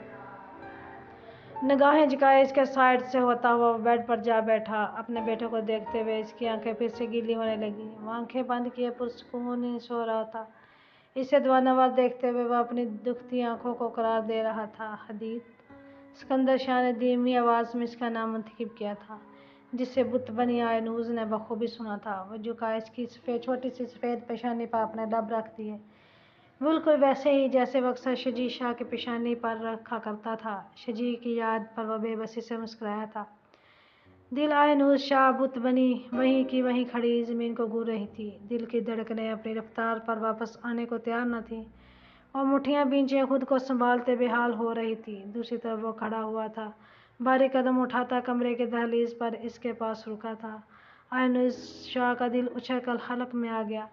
निगाहें झुकाए इसके साइड से होता हुआ बेड पर जा बैठा। अपने बेटे को देखते हुए इसकी आंखें फिर से गीली होने लगी। वह आंखें बंद किए पुरसुकून ही सो रहा था। इसे दुआनवार देखते हुए वह अपनी दुखती आंखों को करार दे रहा था। हदीद। सिकंदर शाह ने धीमी आवाज़ में इसका नाम मुंतखब किया था, जिसे बुत बनी आयनूस ने बखूबी सुना था। वह झुका इसकी छोटी सी सफ़ेद पेशानी पर अपने लब रख दिए, बिल्कुल वैसे ही जैसे वो अक्सर शजी शाह की पेशानी पर रखा करता था। शजी की याद पर वह बेबसी से मुस्कुराया था। दिल आयनूस शाह बुत बनी वहीं की वहीं खड़ी ज़मीन को घूर रही थी। दिल की धड़कनें अपनी रफ्तार पर वापस आने को तैयार न थीं और मुठ्ठियाँ बींचे खुद को संभालते बेहाल हो रही थी। दूसरी तरफ वो खड़ा हुआ था, भारी कदम उठाता कमरे के दहलीज पर इसके पास रुका था। आयनूस शाह का दिल उछल कर हलक में आ गया।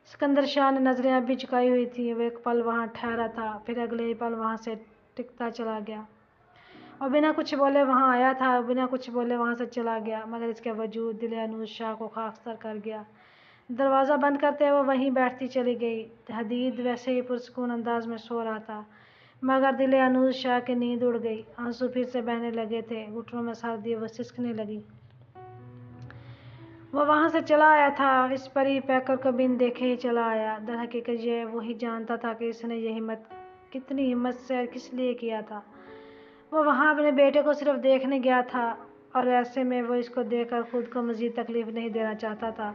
सिकंदर शाह ने नजरें अभी झुकाई हुई थी। वो एक पल वहाँ ठहरा था, फिर अगले ही पल वहाँ से टिकता चला गया और बिना कुछ बोले वहाँ आया था, बिना कुछ बोले वहाँ से चला गया। मगर इसके वजूद दिल अनूज शाह को खाकसर कर गया। दरवाज़ा बंद करते हुए वहीं बैठती चली गई। हदीद वैसे ही पुरसुकून अंदाज में सो रहा था, मगर दिल अनूज शाह की नींद उड़ गई। आंसू फिर से बहने लगे थे, घुटनों में सर्दी वो सिसकने लगी। वो वहाँ से चला आया था, इस परी पैकर को बिन देखे ही चला आया। दरहकीकत ये वही जानता था कि इसने ये कितनी हिम्मत से किस लिए किया था। वो वहाँ अपने बेटे को सिर्फ देखने गया था और ऐसे में वो इसको देखकर खुद को मज़ीद तकलीफ नहीं देना चाहता था।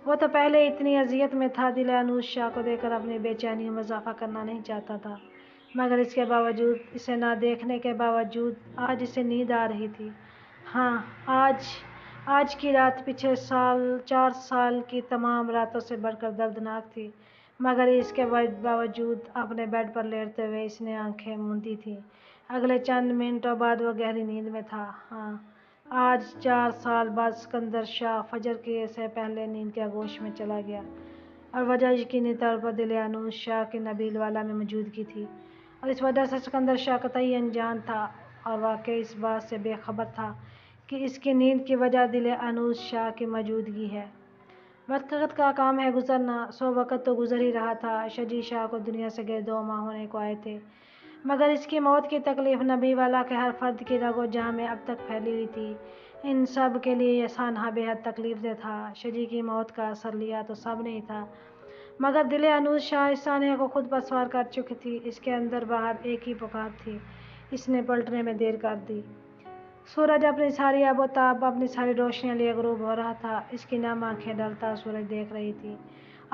वो तो पहले इतनी अजियत में था, दिल अनूज शाह को देखकर अपनी बेचैनी में इजाफा करना नहीं चाहता था। मगर इसके बावजूद, इसे ना देखने के बावजूद आज इसे नींद आ रही थी। हाँ, आज की रात पिछले 4 साल की तमाम रातों से बढ़कर दर्दनाक थी। मगर इसके बावजूद अपने बेड पर लेटते हुए इसने आंखें मूंदी थी। अगले चंद मिनटों बाद वह गहरी नींद में था। आज 4 साल बाद सिकंदर शाह फजर के से पहले नींद के आगोश में चला गया और वजह यकीनी तौर पर दिल अनूज शाह की नबील वाला में मौजूदगी थी और इस वजह से सिकंदर शाह कतई अनजान था और वाकई इस बात से बेखबर था कि इसकी नींद की वजह दिल अनूज शाह की मौजूदगी है। वक्त का काम है गुजरना, सो वक्त तो गुजर ही रहा था। शजी शाह को दुनिया से गए 2 माह होने को आए थे, मगर इसकी मौत की तकलीफ नबी वाला के हर फर्द की रगो जहाँ में अब तक फैली हुई थी। इन सब के लिए यह सानहा बेहद तकलीफ दे था। शजी की मौत का असर लिया तो सब नहीं था, मगर दिल अनूज शाह इस सानहे को खुद पर सवार कर चुकी थी। इसके अंदर बाहर एक ही पुकार थी, इसने पलटने में देर कर दी। सूरज अपनी सारी आबोताब अपनी सारी रोशनियाँ लिए गरूब हो रहा था। इसकी नम आंखें डरता सूरज देख रही थी।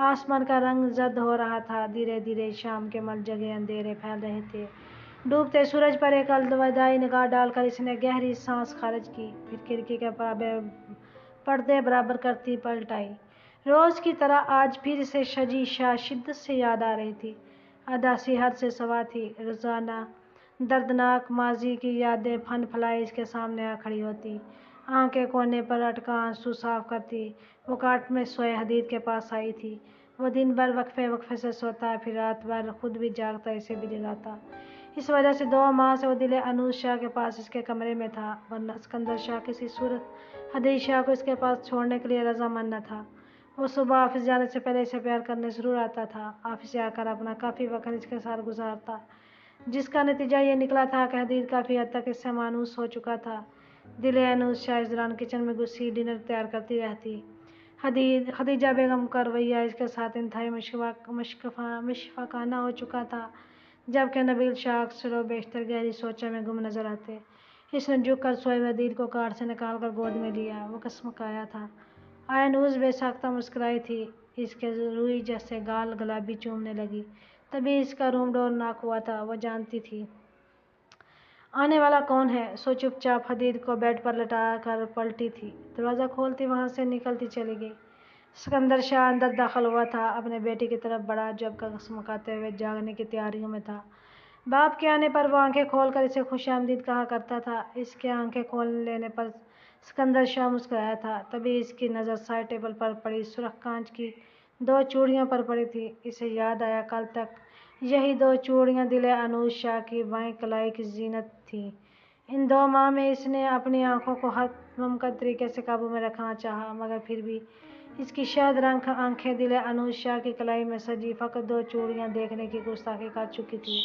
आसमान का रंग जर्द हो रहा था। धीरे धीरे शाम के मलजगे अंधेरे फैल रहे थे। डूबते सूरज पर एक अलविदाई निगाह डालकर इसने गहरी सांस खारिज की, फिर खिड़की के पर्दे बराबर करती पलट आई। रोज़ की तरह आज फिर इसे शजी शाह शिद्दत से याद आ रही थी। अदासी हद से सवा थी। रोज़ाना दर्दनाक माजी की यादें फन फलाई इसके सामने आ खड़ी होती। आंखें कोने पर अटका आंसू साफ करती वो काट में सोए हदीद के पास आई थी। वो दिन भर वक्फे से सोता, फिर रात भर खुद भी जागता, इसे भी जगाता। इस वजह से 2 माह से वो दिल अनूज शाह के पास इसके कमरे में था, वरना सिकंदर शाह किसी सूरत हदीद शाह को इसके पास छोड़ने के लिए रजामंद न था। वो सुबह ऑफिस जाने से पहले इसे प्यार करने ज़रूर आता था। ऑफिस से आकर अपना काफ़ी वक्त इसके साथ गुजारता, जिसका नतीजा ये निकला था कि हदीद काफ़ी हद तक इससे मानूस हो चुका था। दिल अनुज शाह इस दौरान किचन में घुसी डिनर तैयार करती रहती। खदीजा बेगम का रवैया इसके साथ इंतहाई मुशफ़क़ाना हो चुका था, जबकि नबील शाह अक्सर व बेशतर गहरी सोचों में गुम नजर आते। इसने झुककर सोए हदीद को कार से निकालकर गोद में लिया। वो कसमकाया था। आयनूस बेसाख्ता मुस्कुराई थी। इसके रुई जैसे गाल गुलाबी चूमने लगी। तभी इसका रूम डोर नॉक हुआ था। वो जानती थी आने वाला कौन है, सो चुपचाप हदीद को बेड पर लटा कर पलटी थी। दरवाज़ा खोलती वहाँ से निकलती चली गई। सिकंदर शाह अंदर दाखिल हुआ था। अपने बेटे की तरफ बढ़ा जो अब कसमकाते हुए जागने की तैयारियों में था। बाप के आने पर वो आंखें खोलकर इसे खुशामदीद कहा करता था। इसके आंखें खोल लेने पर सिकंदर शाह मुस्कुराया था। तभी इसकी नज़र साइड टेबल पर पड़ी सुर्ख कांच की 2 चूड़ियों पर पड़ी थी। इसे याद आया कल तक यही 2 चूड़ियाँ दिल अनुज शाह की बाएं कलाई की जीनत थी। इन 2 माह में इसने अपनी आंखों को हर मुमकिन तरीके से काबू में रखना चाहा, मगर फिर भी इसकी शायद रंग आंखें दिल अनुज शाह की कलाई में सजी फ़कत 2 चूड़ियाँ देखने की गुस्ताखी कर चुकी थी।